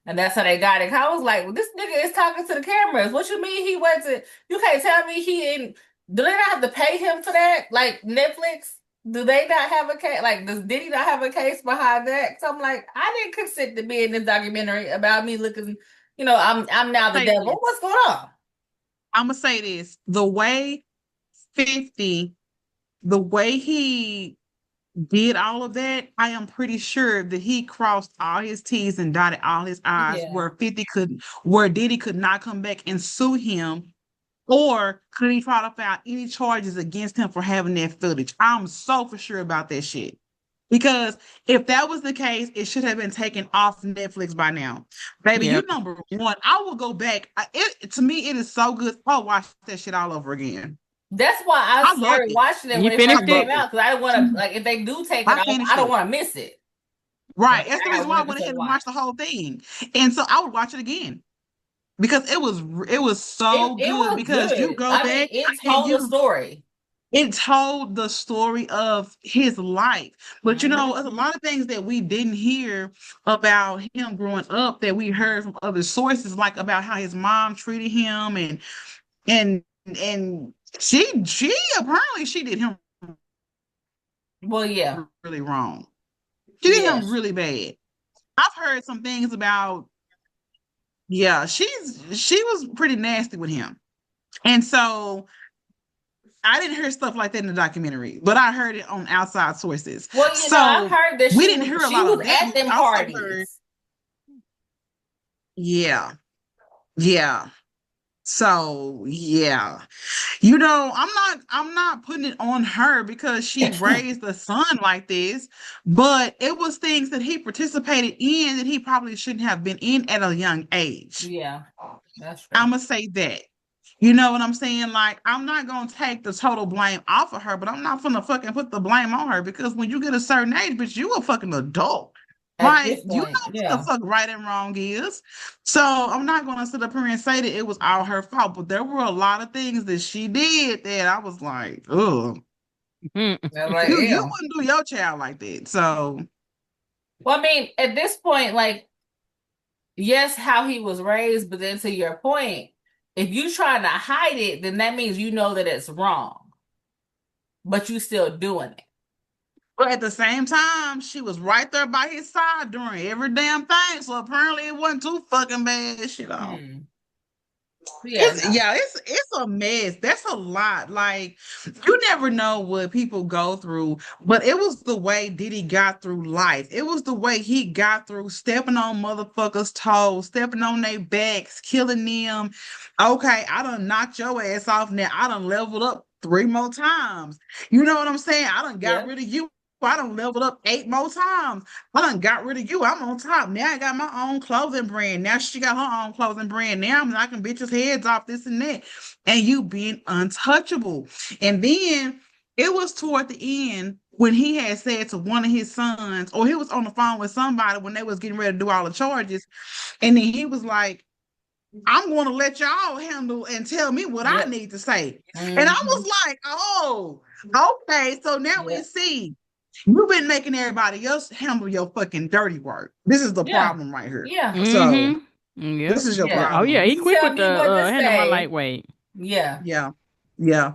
B: And that's how they got it. I was like, well, this nigga is talking to the cameras. What you mean he wasn't? You can't tell me he didn't. Do they not have to pay him for that? Like Netflix? Do they not have a case? Like, does Diddy not have a case behind that? So I'm like, I didn't consent to be in this documentary about me looking, I'm now the
C: Say
B: devil.
C: this.
B: What's going on?
C: I'm gonna say this. The way 50, the way he did all of that, I am pretty sure that he crossed all his T's and dotted all his I's
B: Yeah.
C: where Diddy could not come back and sue him, or could he try to file any charges against him for having that footage. I'm so for sure about that shit. Because if that was the case, it should have been taken off Netflix by now. Baby, you
A: Yep.
C: number one. I will go back. To me, it is so good. I'll watch that shit all over again.
B: That's why I
C: I loved
B: started
C: it.
B: watching it
A: You
B: when it
C: I
B: first
A: finished
B: came
A: it?
C: loved it.
B: out because I didn't want to, like, if they do take it
C: I
B: off,
C: finished
B: I don't
C: it.
B: want to miss it.
C: Right.
B: But
C: That's the
B: I got
C: reason why
B: one
C: I went ahead
B: episode to
C: and
B: watch.
C: watched the whole thing. And so I would watch it again because it was so
B: It
C: good,
B: was
C: because you
B: good.
C: go
B: I mean,
C: back
B: it
C: and
B: told a story.
C: it told the story of his life. But there's a
B: Mhm.
C: lot of things that we didn't hear about him growing up that we heard from other sources, like about how his mom treated him, and and she apparently she did him
B: Well, yeah,
C: really wrong. She did him
B: yes.
C: really bad. I've heard some things about, yeah, she was pretty nasty with him. And so I didn't hear stuff like that in the documentary, but I heard it on outside sources.
B: Well, I
C: So
B: heard that
C: we didn't hear a
B: she
C: lot
B: was
C: of that,
B: at
C: but we
B: them
C: also heard,
B: parties.
C: yeah, yeah. So yeah. I'm not putting it on her because she raised a son like this, but it was things that he participated in that he probably shouldn't have been in at a young age.
B: Yeah, that's true.
C: I'm gonna say that. You know what I'm saying? Like, I'm not gonna take the total blame off of her, but I'm not gonna fucking put the blame on her, because when you get a certain age, bitch, you a fucking adult.
B: At
C: Like,
B: this
C: you
B: point,
C: know what the
B: yeah,
C: fuck right and wrong is. So I'm not gonna sit up here and say that it was all her fault, but there were a lot of things that she did that I was like, oh,
B: I'm like,
C: you
B: yeah.
C: wouldn't do your child like that. So
B: Well, I mean, at this point, like, yes, how he was raised, but then to your point, if you trying to hide it, then that means you know that it's wrong, but you still doing it.
C: but at the same time, she was right there by his side during every damn thing. So apparently it wasn't too fucking bad.
B: Hmm. Yeah,
C: It's
B: no.
C: yeah, it's a mess. That's a lot. Like, you never know what people go through, but it was the way Diddy got through life. It was the way he got through stepping on motherfuckers' toes, stepping on their backs, killing them. Okay, I done knocked your ass off. Now I done leveled up 3 more times. You know what I'm saying? I done got
B: Yeah,
C: rid of you. I done leveled up 8 more times. I done got rid of you. I'm on top. Now I got my own clothing brand. Now she got her own clothing brand. Now I'm knocking bitches' heads off, this and that. And you being untouchable. And then it was toward the end when he had said to one of his sons, or he was on the phone with somebody when they was getting ready to do all the charges. And then he was like, I'm going to let y'all handle and tell me what I
B: yep.
C: need to say. And I
B: Hmm.
C: was like, oh, okay. So now we
B: Yep.
C: see you've been making everybody else handle your fucking dirty work. This is the
B: Yeah.
C: problem right here.
B: Yeah.
C: So this
A: Yep.
C: is your
A: Yeah.
B: Yeah.
A: Oh yeah,
C: problem.
A: he
B: You
A: quick
B: tell
A: with the
B: me what to
A: handle my
B: say.
A: lightweight.
B: Yeah.
C: Yeah. Yeah.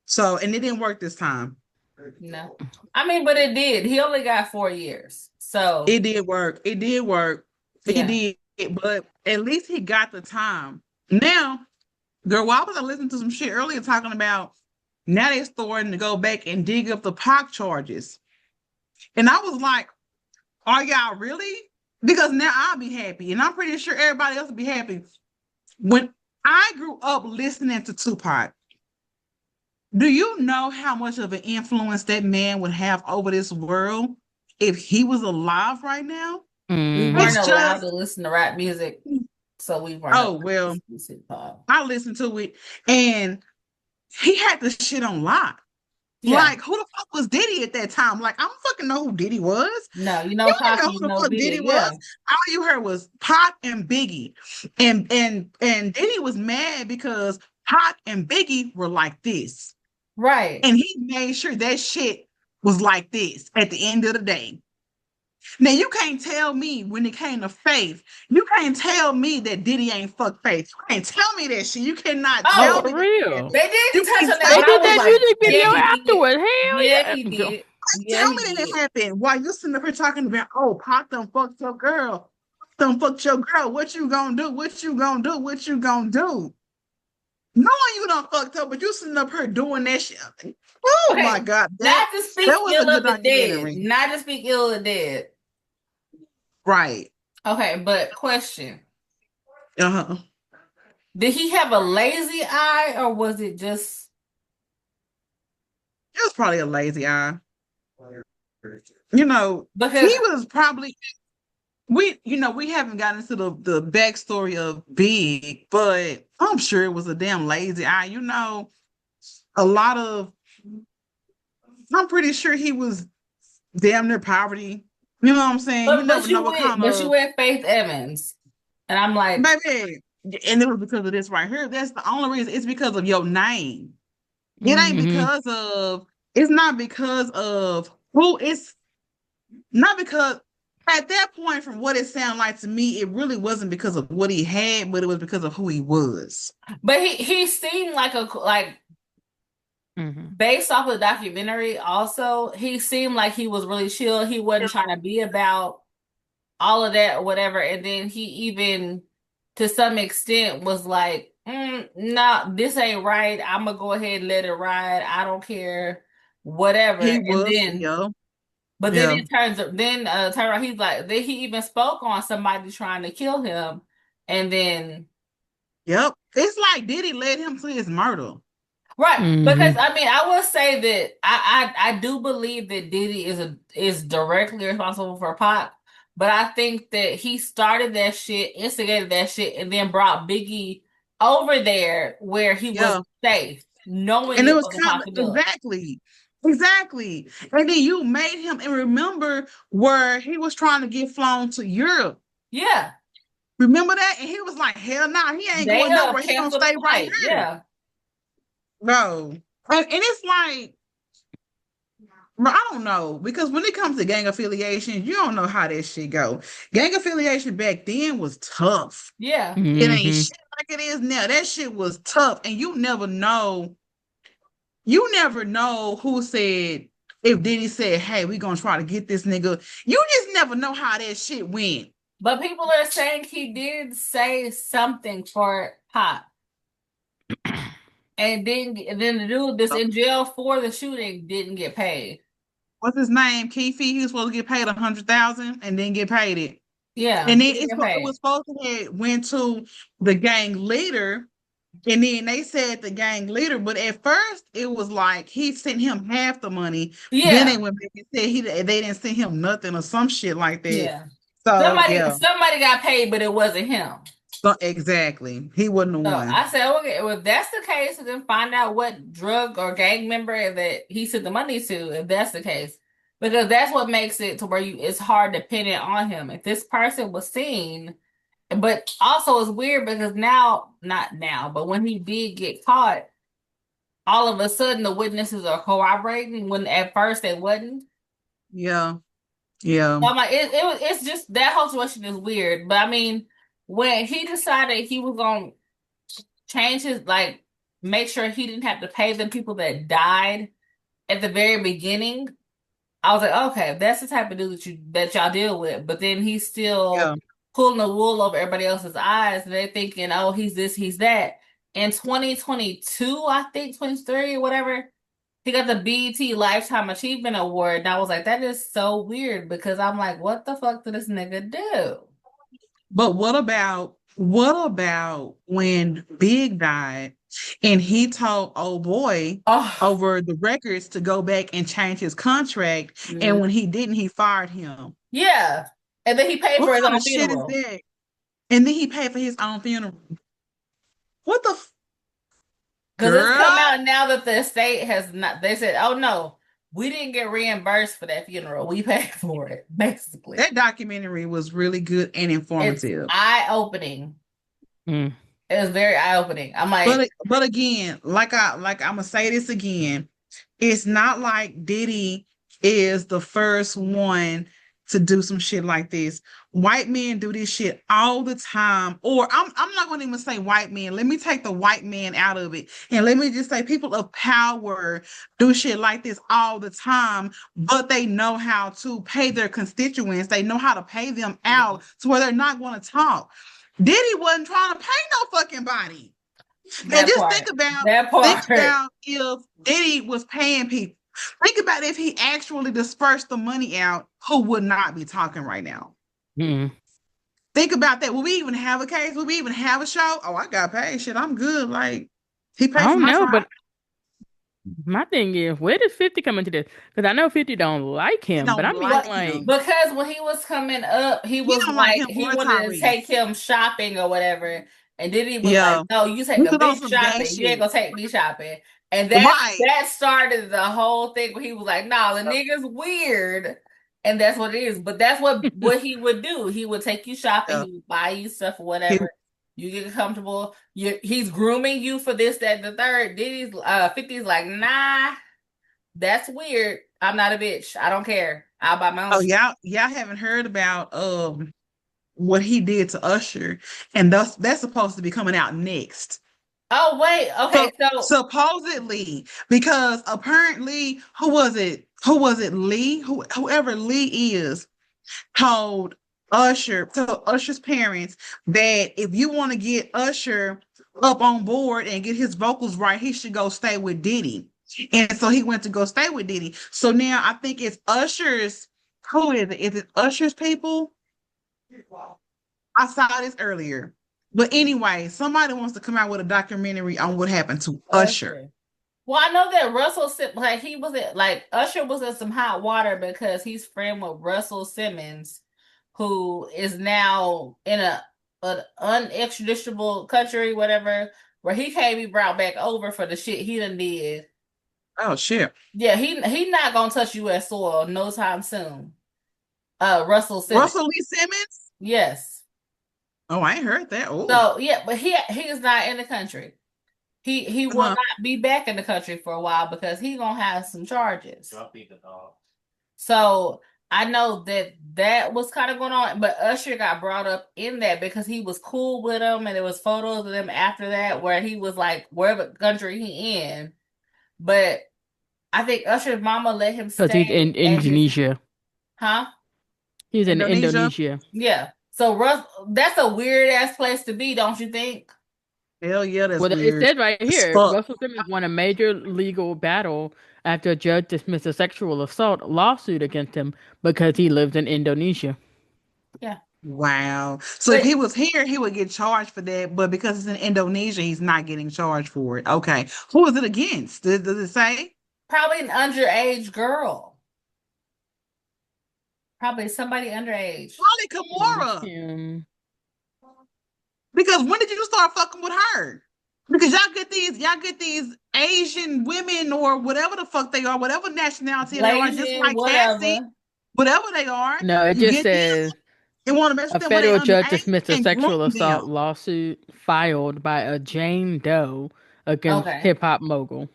C: So, and it didn't work this time.
B: No. I mean, but it did. He only got 4 years. So,
C: It did work. It did work. It
B: yeah.
C: did. But at least he got the time. Now, girl, why was I listening to some shit earlier talking about now they're starting to go back and dig up the Pac charges? And I was like, are y'all really? Because now I'll be happy. And I'm pretty sure everybody else will be happy. When I grew up listening to Tupac, do you know how much of an influence that man would have over this world if he was alive right now?
B: We weren't
A: Hmm.
C: It's
B: allowed
C: just,
B: to listen to rap music, so we weren't allowed
C: oh,
B: to
C: well,
B: listen to hip hop.
C: I listened to it and he had the shit on lock.
B: Yeah.
C: Like, who the fuck was Diddy at that time? Like, I don't fucking know who Diddy was.
B: No, you
C: You
B: know
C: didn't
B: Pac
C: know
B: and
C: who
B: you
C: the
B: know
C: fuck
B: Big.
C: Diddy was.
B: Yeah.
C: All you heard was Pac and Biggie. And Diddy was mad because Pac and Biggie were like this.
B: Right.
C: And he made sure that shit was like this at the end of the day. Now you can't tell me when it came to Faith, you can't tell me that Diddy ain't fuck Faith. You can't tell me that shit. You cannot
A: Oh,
C: tell
B: Oh,
C: me
A: for
C: that
A: real.
B: they did
C: you
B: touch
C: can't
B: on that,
C: tell
A: They
B: but
C: me
B: I
A: did
C: that
B: was
A: that
B: like,
A: music
B: yeah,
A: video
B: he did.
A: afterward. Hell
B: Yeah,
A: yeah.
B: he did. Yeah,
C: tell
B: he
C: me that
B: did.
C: it happened while you sitting up here talking about, oh, Pac done fucked your girl. Done fucked your girl. What you gonna do? What you gonna do? What you gonna do? Knowing you done fucked up, but you sitting up here doing that shit. Oh my
B: Okay,
C: God. That
B: not to
C: that
B: speak
C: was a
B: ill
C: good
B: of the dead.
C: documentary.
B: Not to speak ill of the dead.
C: Right.
B: Okay, but question.
C: Uh-huh.
B: Did he have a lazy eye or was it just
C: It was probably a lazy eye. You know, he
B: because
C: was probably we haven't gotten into the backstory of Big, but I'm sure it was a damn lazy eye. A lot of I'm pretty sure he was damn near poverty. You know what I'm saying? You
B: but
C: never know
B: you
C: what
B: with
C: kind
B: but you
C: of
B: with Faith Evans. And I'm like,
C: baby. And it was because of this right here. That's the only reason. It's because of your name. It ain't
A: Hmm.
C: because of. It's not because of who. It's not because at that point, from what it sounded like to me, it really wasn't because of what he had, but it was because of who he was.
B: but he seemed like a like
A: Hmm.
B: based off of the documentary also, he seemed like he was really chill. He wasn't trying to be about all of that or whatever. And then he even, to some extent, was like, nah, this ain't right. I'm gonna go ahead and let it ride. I don't care, whatever.
C: He
B: And
C: was,
B: then,
C: yeah,
B: but then
C: yeah,
B: it turns up, then Tyrone, he's like, then he even spoke on somebody trying to kill him. And then
C: yep. It's like Diddy led him to his murder.
B: right, because
A: Hmm.
B: I mean, I will say that I do believe that Diddy is directly responsible for Pac, but I think that he started that shit, instigated that shit, and then brought Biggie over there where he was
C: Yeah.
B: safe, knowing
C: And it
B: it
C: was
B: was a
C: kind of
B: possibility.
C: exactly. And then you made him and remember where he was trying to get flown to Europe.
B: Yeah,
C: Remember that? And he was like, hell no, he ain't
B: they
C: going nowhere. He gonna
B: canceled the
C: stay right
B: flight.
C: here.
B: Yeah,
C: Bro. And it's like, bro, I don't know. Because when it comes to gang affiliation, you don't know how that shit go. Gang affiliation back then was tough.
B: yeah.
C: It ain't
A: Hmm.
C: shit like it is now. That shit was tough. And you never know who said, if Diddy said, hey, we gonna try to get this nigga. You just never know how that shit went.
B: But people are saying he did say something for Pac. And then the dude that's in jail for the shooting didn't get paid.
C: What's his name? Keefe. He was supposed to get paid 100,000 and then get paid it.
B: Yeah,
C: And
B: he
C: then
B: didn't
C: it
B: get paid.
C: was supposed to have went to the gang leader. And then they said the gang leader, but at first it was like he sent him half the money. Then they
B: Yeah,
C: went back and said they didn't send him nothing or some shit like that.
B: yeah.
C: So yeah,
B: Somebody got paid, but it wasn't him.
C: so exactly. He wasn't the
B: So
C: one.
B: I said, okay, well, if that's the case, then find out what drug or gang member that he sent the money to, if that's the case. Because that's what makes it to where it's hard to pin it on him. If this person was seen, but also it's weird because now, not now, but when he did get caught, all of a sudden the witnesses are corroborating when at first they wasn't.
C: Yeah, yeah,
B: So I'm like, it's just that whole situation is weird. But I mean, when he decided he was gonna change his like make sure he didn't have to pay the people that died at the very beginning, I was like, okay, if that's the type of dude that y'all deal with. But then he's
C: yeah.
B: still pulling the wool over everybody else's eyes, and they're thinking, oh, he's this, he's that. In 2022, I think 23 or whatever, he got the BET Lifetime Achievement Award, and I was like, that is so weird because I'm like, what the fuck did this nigga do?
C: But what about what about when Big died and he told old boy
B: Oh,
C: over the records to go back and change his contract, and
B: mm,
C: when he didn't, he fired him?
B: yeah. And then he paid
C: What
B: for his
C: kind
B: own
C: of shit is
B: funeral.
C: that? And then he paid for his own funeral. What the
B: Because it's come
C: girl?
B: out now that the estate has not, they said, oh no, we didn't get reimbursed for that funeral. We paid for it, basically.
C: That documentary was really good and
B: It's
C: informative.
B: eye-opening.
A: Mm.
B: It was very eye-opening. I'm like,
C: But again, I'm gonna say this again. It's not like Diddy is the first one to do some shit like this. White men do this shit all the time. Or I'm not gonna even say white men. Let me take the white man out of it. And let me just say people of power do shit like this all the time, but they know how to pay their constituents. They know how to pay them
B: yeah,
C: out to where they're not gonna talk. Diddy wasn't trying to pay no fucking body. And
B: that
C: just
B: part. That
C: think
B: part.
C: about if Diddy was paying people. Think about if he actually dispersed the money out, who would not be talking right now?
A: Mm.
C: Think about that. Will we even have a case? Will we even have a show? Oh, I got paid. Shit, I'm good. Like he
A: I
C: paid for
A: don't
C: my
A: know,
C: trial.
A: but my thing is, where does 50 come into this? Because I know 50 don't like
C: They
A: him, but
C: don't
A: I mean,
C: like
B: But
A: like,
C: him.
B: because when he was coming up, he
C: He
B: was
C: don't like
B: like
C: him
B: he
C: or
B: wanted to take
C: Tyrese.
B: him shopping or whatever, and Diddy was like,
C: Yeah.
B: "No, you take
C: We
B: a
C: put on
B: bitch
C: some gay
B: shopping. You ain't
C: shit.
B: gonna take me shopping." And
C: Right.
B: that started the whole thing where he was like, "Nah, the nigga's weird," and that's what it is. But that's what he would do. He would take you shopping.
C: Yeah.
B: He would buy you stuff or
C: He,
B: whatever. You get comfortable. He's grooming you for this, that, and the third. Diddy's 50's like, nah. That's weird. I'm not a bitch. I don't care. I'll buy my own
C: oh,
B: shit.
C: y'all haven't heard about what he did to Usher, and that's supposed to be coming out next.
B: Oh, wait. Okay.
C: So
B: So,
C: supposedly, because apparently, who was it? Who was it? Lee, whoever Lee is, told Usher's parents that if you want to get Usher up on board and get his vocals right, he should go stay with Diddy. And so he went to go stay with Diddy. So now I think it's Usher's. Who is it? Is it Usher's people? I saw this earlier. But anyway, somebody wants to come out with a documentary on what happened to Usher.
B: Usher. Well, I know that like he was in, like Usher was in some hot water because he's friend with Russell Simmons, who is now in an unextraditable country, whatever, where he can't be brought back over for the shit he done did.
C: Oh shit.
B: Yeah, he not gonna touch U.S. soil no time soon. Russell Simmons.
C: Russell Lee Simmons?
B: Yes.
C: Oh, I ain't heard that. Oh.
B: So yeah, but he is not in the country. He will
C: Uh-huh.
B: not be back in the country for a while because he gonna have some charges. So I know that was kind of going on, but Usher got brought up in that because he was cool with him, and there was photos of them after that where he was like wherever country he in. But I think Usher's mama let him
A: because he's
B: stay
A: in
B: at his
A: Indonesia.
B: huh?
A: He's in
C: Indonesia?
A: Indonesia.
B: Yeah. So Russ, that's a weird ass place to be, don't you think?
C: Hell yeah, that's
A: Well, it
C: weird.
A: said right
C: As
A: here,
C: fuck.
A: Russell Simmons won a major legal battle after a judge dismissed a sexual assault lawsuit against him because he lives in Indonesia.
B: Yeah.
C: Wow. So if
B: But
C: he was here, he would get charged for that, but because it's in Indonesia, he's not getting charged for it. Okay. Who is it against? Does it say?
B: probably an underage girl. Probably somebody underage.
C: Probably Kimura.
A: Him.
C: Because when did you start fucking with her? Because y'all get these Asian women or whatever the fuck they are, whatever nationality they are, just
B: Blasian,
C: like Cassie,
B: whatever.
C: whatever they are,
A: No, it
C: you
A: just
C: get them
A: says
C: and want to mess
A: a
C: with them when they
A: federal judge
C: underage
A: dismissed a
C: and groom
A: sexual
C: them.
A: assault lawsuit filed by a Jane Doe against
B: Okay.
A: hip hop mogul,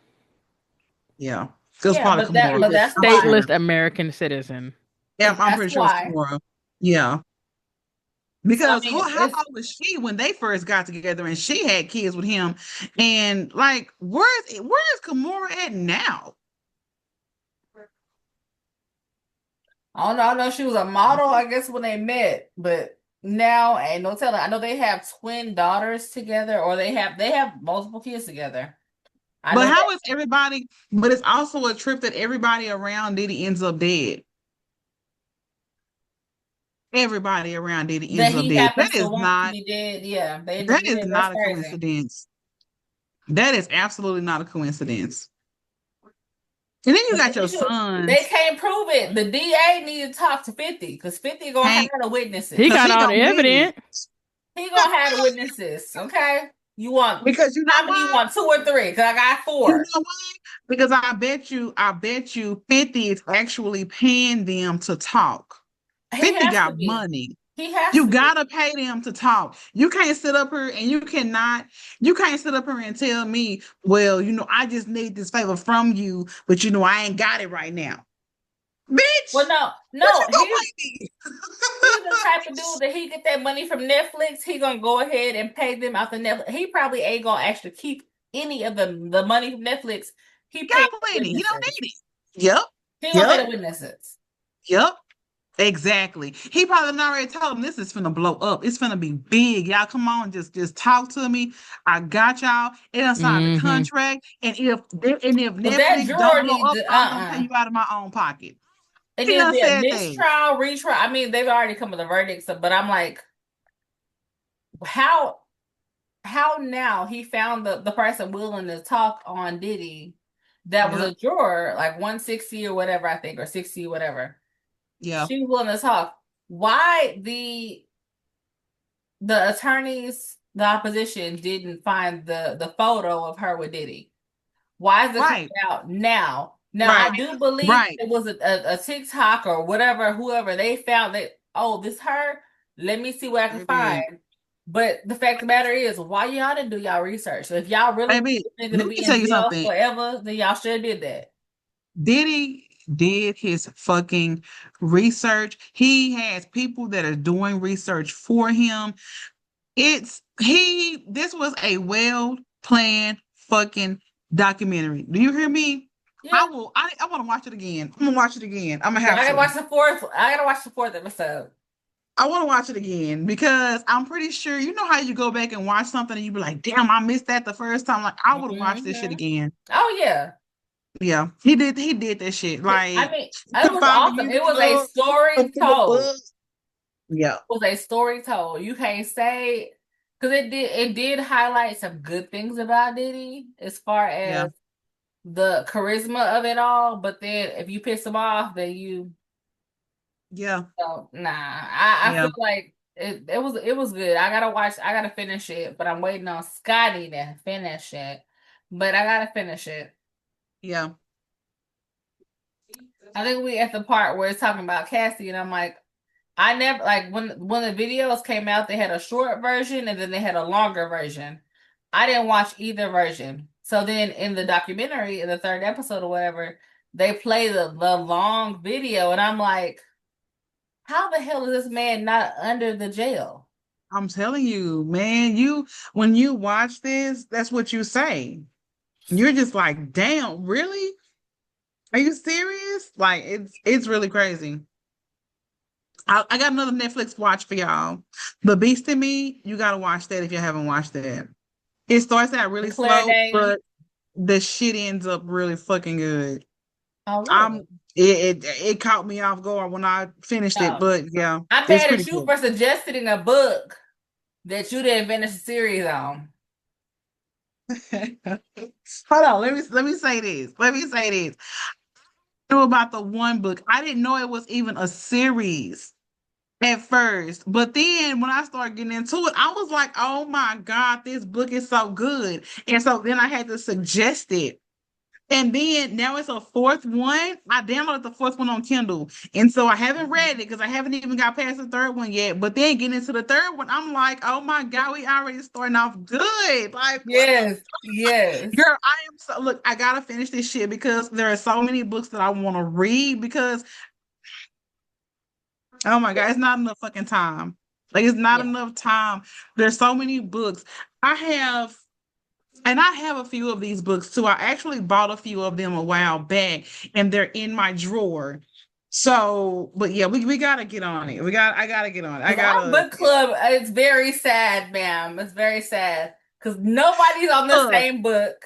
C: Yeah. It was
B: Yeah,
C: probably
A: who's
B: but
C: Kimura.
A: a
B: that's
C: I'm
B: why.
C: sure.
A: stateless American citizen.
C: Yeah, I'm
B: That's
C: pretty sure it was
B: why.
C: Kimura. Yeah.
B: So I
C: Because
B: mean,
C: how
B: it's
C: old was she when they first got together and she had kids with him? And like, where is Kimura at now?
B: I don't know. I know she was a model, I guess, when they met, but now ain't no telling. I know they have twin daughters together, or they have multiple kids together. I
C: But
B: know
C: how
B: that.
C: is everybody? But it's also a trip that everybody around Diddy ends up dead. everybody around Diddy ends
B: That
C: up
B: he
C: dead.
B: happens to want to be dead. Yeah, they end up
C: That is
B: dead. That's
C: not a
B: crazy.
C: coincidence. That is absolutely not a coincidence. And then you
B: But
C: got
B: the
C: your
B: issue, they
C: sons.
B: can't prove it. The DA need to talk to 50 because 50 gonna have
C: Hank,
B: the
A: He
B: witnesses.
C: because
A: got
C: he
A: all
C: gonna
A: the
C: win it.
A: evidence.
B: He gonna have the witnesses. Okay, you want
C: Because you know
B: how many? You
C: why?
B: want two or three? Because I got
C: You
B: four.
C: know why? Because I bet you 50 is actually paying them to talk.
B: He
C: 50
B: has to
C: got
B: be.
C: money.
B: He has
C: You
B: to be.
C: gotta pay them to talk. You can't sit up here and you can't sit up here and tell me, well, I just need this favor from you, but I ain't got it right now.
B: Well,
C: Bitch,
B: no,
C: what you
B: no.
C: gonna pay me?
B: He's the type of dude that he get that money from Netflix. He gonna go ahead and pay them out the Netflix. He probably ain't gonna actually keep any of the money from Netflix. He paid
C: Got
B: the
C: plenty. He don't
B: witnesses.
C: need it. Yep.
B: He gonna pay
C: Yep.
B: the witnesses.
C: Yep. Exactly. He probably done already told him this is finna blow up. It's finna be big. Y'all come on, just talk to me. I got y'all. It done signed the
A: Hmm.
C: contract. And if
B: But that
C: Netflix don't
B: juror
C: blow
B: needs
C: up,
B: to
C: I'm gonna pay you out of my own pocket.
B: It
C: He
B: needs to
C: done
B: be a
C: said that.
B: mistrial, retrial. I mean, they've already come with a verdict, so, but I'm like, how how now he found the person willing to talk on Diddy that was
C: Yep.
B: a juror, like 160 or whatever, I think, or 60, whatever.
C: Yeah.
B: She was willing to talk. Why the attorneys, the opposition didn't find the photo of her with Diddy? Why is it coming
C: Right.
B: out now? Now I
C: Right.
B: do believe
C: Right.
B: it was a TikTok or whatever, whoever they found that, oh, this her. Let me see what I can
C: Baby.
B: find. But the fact of the matter is, why y'all didn't do y'all research? So if y'all really believe
C: Baby,
B: they're
C: let
B: gonna
C: me
B: be
C: tell
B: in
C: you
B: jail
C: something.
B: forever, then y'all should have did that.
C: Diddy did his fucking research. He has people that are doing research for him. This was a well planned fucking documentary. Do you hear me?
B: Yeah.
C: I want to watch it again. I'm gonna watch it again. I'm gonna
B: Yeah,
C: have to.
B: I gotta watch the fourth episode.
C: I want to watch it again because I'm pretty sure how you go back and watch something and you be like, damn, I missed that the first time. Like I would have watched this shit
B: Hmm.
C: again.
B: Oh yeah.
C: Yeah, he did that shit.
B: I
C: Like
B: mean, it
C: to
B: was
C: find the
B: awesome. It
C: music
B: was a
C: club,
B: story
C: open the
B: told.
C: book. Yeah,
B: Was a story told. You can't say because it did highlight some good things about Diddy as far
C: yeah,
B: as the charisma of it all. But then if you piss him off, then you
C: yeah,
B: nah. I
C: yeah,
B: feel like it was good. I gotta finish it, but I'm waiting on Scotty to finish it. But I gotta finish it.
C: yeah.
B: I think we at the part where it's talking about Cassie, and I'm like, I never like when the videos came out, they had a short version and then they had a longer version. I didn't watch either version. So then in the documentary, in the third episode or whatever, they play the long video, and I'm like, how the hell is this man not under the jail?
C: I'm telling you, man. When you watch this, that's what you say. You're just like, damn, really? Are you serious? Like it's really crazy. I got another Netflix watch for y'all. The Beast in Me. You gotta watch that if you haven't watched that. It starts out
B: The
C: really
B: Claire
C: slow,
B: Danes.
C: but the shit ends up really fucking good.
B: Oh,
C: I'm
B: really?
C: it caught me off guard when I finished it,
B: Oh.
C: but yeah,
B: I'm
C: it's
B: mad
C: pretty
B: at you
C: cool.
B: for suggesting a book that you didn't finish the series on.
C: Hold on, let me say this. Let me say this. I knew about the one book. I didn't know it was even a series at first, but then when I started getting into it, I was like, "Oh my God, this book is so good!" And so then I had to suggest it. And then now it's a fourth one. I downloaded the fourth one on Kindle. And so I haven't read it because I haven't even got past the third one yet. But then getting into the third one, I'm like, oh my God, we already starting off good. Like, what the
B: Yes, yes.
C: girl? I am so look, I gotta finish this shit because there are so many books that I want to read because oh my God, it's not enough fucking time. Like it's not
B: Yeah.
C: enough time. There's so many books. I have And I have a few of these books too. I actually bought a few of them a while back, and they're in my drawer. So, but yeah, we gotta get on it. I gotta get on it. I
B: Because our
C: gotta
B: book club, it's very sad, ma'am. It's very sad. Because nobody's on the
C: look.
B: same book.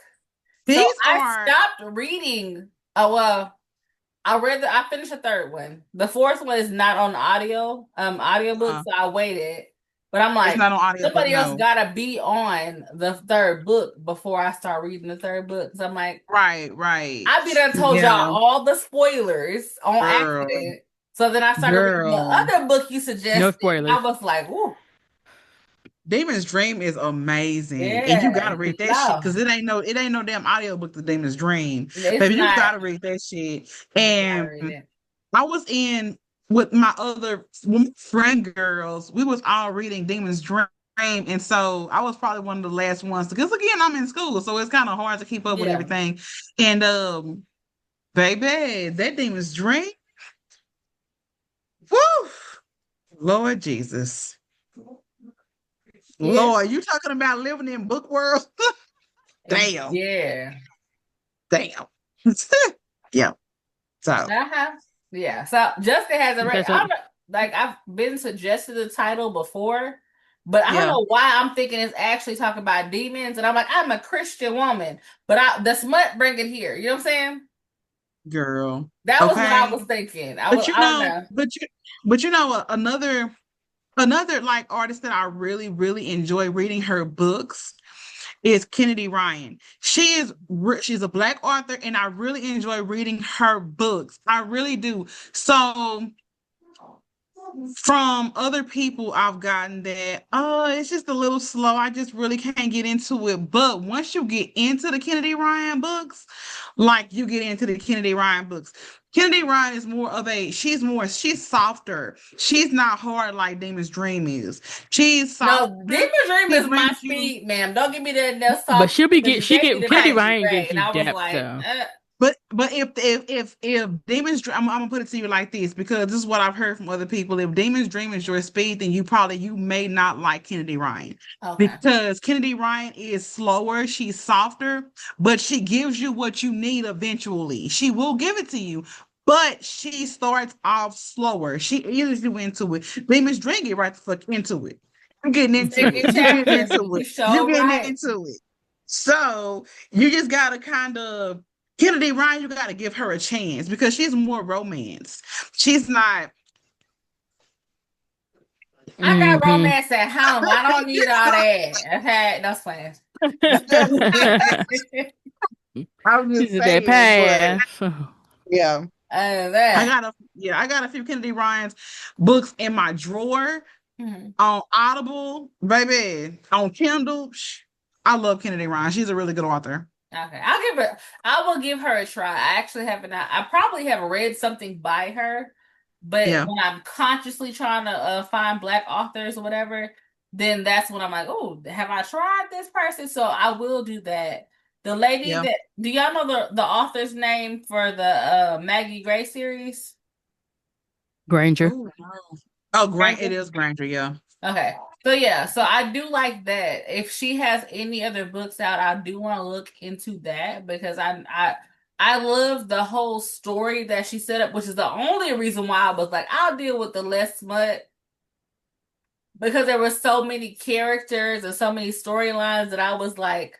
B: So
C: These
B: I
C: are
B: stopped reading. Oh, well, I finished the third one. The fourth one is not on audiobook,
C: Uh,
B: so I waited. But I'm
C: it's
B: like,
C: not on audiobook,
B: somebody else
C: no.
B: gotta be on the third book before I start reading the third book. So I'm like,
C: Right, right.
B: I be done told y'all
C: Yeah,
B: all the spoilers on
C: girl,
B: accident. So then I started reading the
C: girl.
B: other book you
A: No
B: suggested. I
A: spoilers.
B: was like, ooh,
C: Demon's Dream is amazing, and you
B: yeah,
C: gotta read that shit
B: no,
C: because it ain't no damn audiobook. The Demon's Dream,
B: it's
C: baby, you
B: not.
C: gotta read that shit.
B: You gotta
C: And
B: read it.
C: I was in with my other friend girls. We was all reading Demon's Dream, and so I was probably one of the last ones because again, I'm in school, so it's kind of hard to keep up with
B: Yeah.
C: everything. And baby, that Demon's Dream, woo, Lord Jesus,
B: Yeah.
C: Lord, you talking about living in book world? Damn,
B: Yeah.
C: damn. Yeah. So
B: Uh-huh. Yeah. So Justin has a
A: Okay,
B: right.
A: so
B: I'm like I've been suggested the title before, but I don't
C: yeah,
B: know why I'm thinking it's actually talking about demons, and I'm like I'm a Christian woman, but the smut bring it here. You know what I'm saying?
C: girl.
B: That was what I
C: Okay.
B: was thinking.
C: But you
B: I don't
C: know,
B: know.
C: another like artist that I really, really enjoy reading her books is Kennedy Ryan. She's a black author, and I really enjoy reading her books. I really do. So from other people, I've gotten that, oh, it's just a little slow. I just really can't get into it. But once you get into the Kennedy Ryan books, like you get into the Kennedy Ryan books, Kennedy Ryan is she's softer. She's not hard like Demon's Dream is. She's
B: No,
C: softer.
B: Demon Dream
C: She
B: is my
C: brings you
B: speed, ma'am. Don't give me that
A: but
B: soft because you
A: she
B: gave me
A: get
B: the
A: Kennedy
B: 50
A: Ryan
B: Ray,
A: gives
B: and
A: you
B: I was
A: depth
B: like,
A: though.
C: but if Demon's Dream, I'm gonna put it to you like this because this is what I've heard from other people. If Demon's Dream is your speed, then you may not like Kennedy Ryan
B: okay.
C: because Kennedy Ryan is slower, she's softer, but she gives you what you need eventually. She will give it to you, but she starts off slower. She eases you into it. Demon's Dream get right the fuck into it. You're getting
B: The
C: into
B: second
C: it. You're getting
B: chapter,
C: into
B: you
C: it. You're
B: show
C: getting
B: right.
C: into it. So you just gotta kind of Kennedy Ryan, you got to give her a chance because she's more romance. She's not.
B: I got
A: Hmm.
B: romance at home. I don't need all that. Okay, that's fine.
C: I'm
A: This
C: just
A: is that
C: saying, but
A: pass.
C: yeah,
B: That.
C: I got a few Kennedy Ryan's books in my drawer
B: Mhm.
C: on Audible, baby, on Kindle. I love Kennedy Ryan. She's a really good author.
B: Okay, I will give her a try. I actually haven't. I probably have read something by her, but
C: Yeah,
B: when I'm consciously trying to find black authors or whatever, then that's when I'm like, oh, have I tried this person? So I will do that. The lady
C: yeah.
B: that do y'all know the author's name for the Maggie Gray series?
A: Granger.
C: Oh no. Oh, Grant. It
B: Granger?
C: is Granger. Yeah,
B: Okay. So yeah, so I do like that. If she has any other books out, I do want to look into that because I love the whole story that she set up, which is the only reason why I was like, I'll deal with the less smut because there were so many characters and so many storylines that I was like,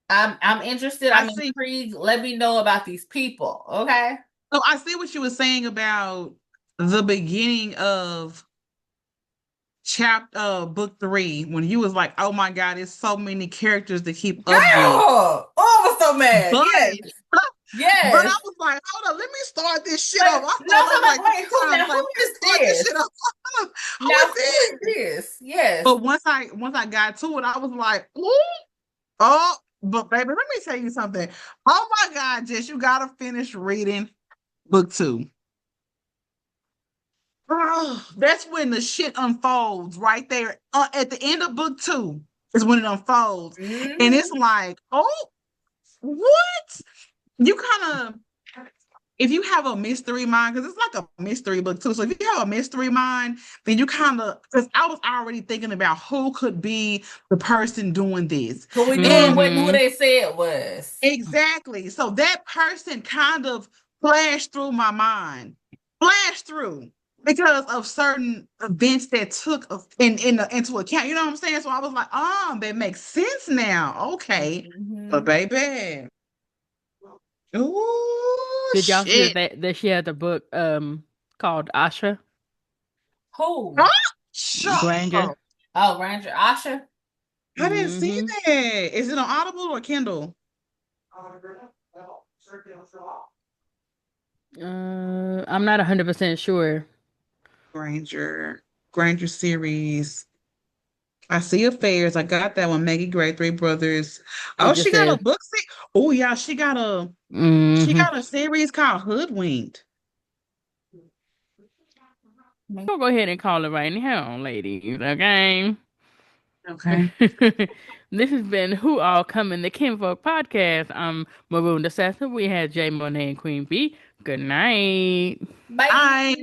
B: I'm interested,
C: I
B: I'm
C: see.
B: intrigued. Let me know about these people, okay?
C: So I see what you were saying about the beginning of chapter book 3 when you was like, oh my god, there's so many characters to keep
B: Girl!
C: up with.
B: Oh, I was so mad.
C: But
B: Yes.
C: but I
B: Yes.
C: was like, hold on, let me start this shit
B: Like,
C: up. I
B: no,
C: thought
B: so
C: about
B: I'm
C: it
B: like,
C: like
B: wait,
C: three times. Like,
B: who
C: let me
B: is
C: start this
B: this?
C: shit up. I
B: Now,
C: was
B: who is
C: in.
B: this? Yes.
C: But once I got to it, I was like, ooh, oh, but baby, let me tell you something. Oh my god, Jess, you gotta finish reading book 2. Oh, that's when the shit unfolds right there. At the end of book 2 is when it unfolds. And it's
B: Hmm.
C: like, oh, what? You kind of, if you have a mystery mind, because it's like a mystery book too. So if you have a mystery mind, then you kind of, because I was already thinking about who could be the person doing this.
B: But we knew it
C: And
B: wasn't who
A: Hmm.
B: they said it was.
C: exactly. So that person kind of flashed through my mind, flashed through because of certain events that took into account. You know what I'm saying? So I was like, oh, that makes sense now. Okay. But
B: Hmm.
C: baby, ooh,
A: Did y'all see
C: shit.
A: that she had the book called Asha
B: Who?
C: Huh? Shut
A: Granger?
C: up.
B: Oh, Ranger Asha.
C: I didn't see
A: Mm-hmm.
C: that. Is it on Audible or Kindle?
A: I'm not 100% sure.
C: Granger. Granger series. I see affairs. I got that one. Maggie Gray, Three Brothers.
A: It
C: Oh,
A: just
C: she got
A: says,
C: a book. Oh yeah, she
A: mm-hmm.
C: got a series called Hoodwinked.
A: We'll go ahead and call it right now, ladies. Okay.
C: Okay.
A: This has been Who All Coming the Kinfolk podcast. I'm Maroon the Assassin. We had Jay Monet and Queen B. Good night.
C: Bye.
B: Bye.